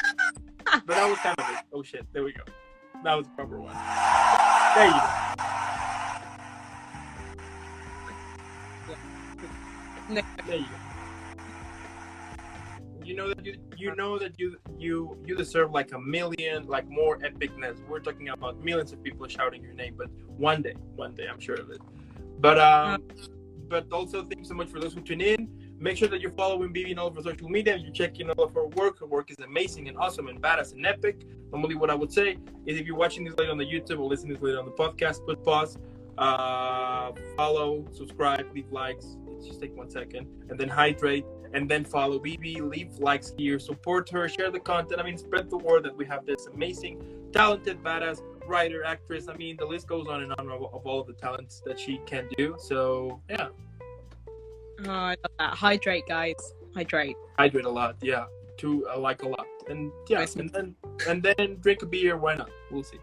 But that was kind of it. Oh shit! There we go. That was the proper one. There you go. There you go. You know that you deserve like a million, like more epicness. We're talking about millions of people shouting your name, but one day, I'm sure of it. But also, thank you so much for those who tune in. Make sure that you're following Bibi on all of her social media. You're checking all of her work. Her work is amazing and awesome and badass and epic. Normally, what I would say is, if you're watching this later on the YouTube or listening to this later on the podcast, put pause, follow, subscribe, leave likes. Just take 1 second, and then hydrate, and then follow Bibi, leave likes here, support her, share the content. I mean, spread the word that we have this amazing, talented, badass writer, actress. I mean, the list goes on and on of all of the talents that she can do. So yeah. Oh, I love that. Hydrate, guys. Hydrate a lot. Yeah, like a lot. And yeah, nice. and then drink a beer. Why not? We'll see.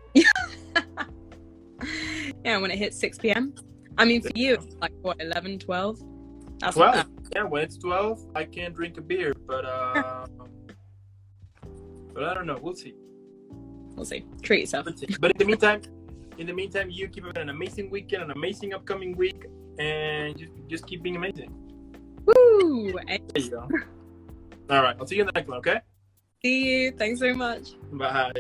Yeah, when it hits 6 p.m. I mean, for you, it's like what, 11, 12? That's 12. Yeah, when it's 12, I can drink a beer, but but I don't know. We'll see. We'll see. Treat yourself. But in the meantime, you keep having an amazing weekend, an amazing upcoming week, and just keep being amazing. Woo! There you go. All right, I'll see you in the next one. Okay. See you. Thanks so much. Bye.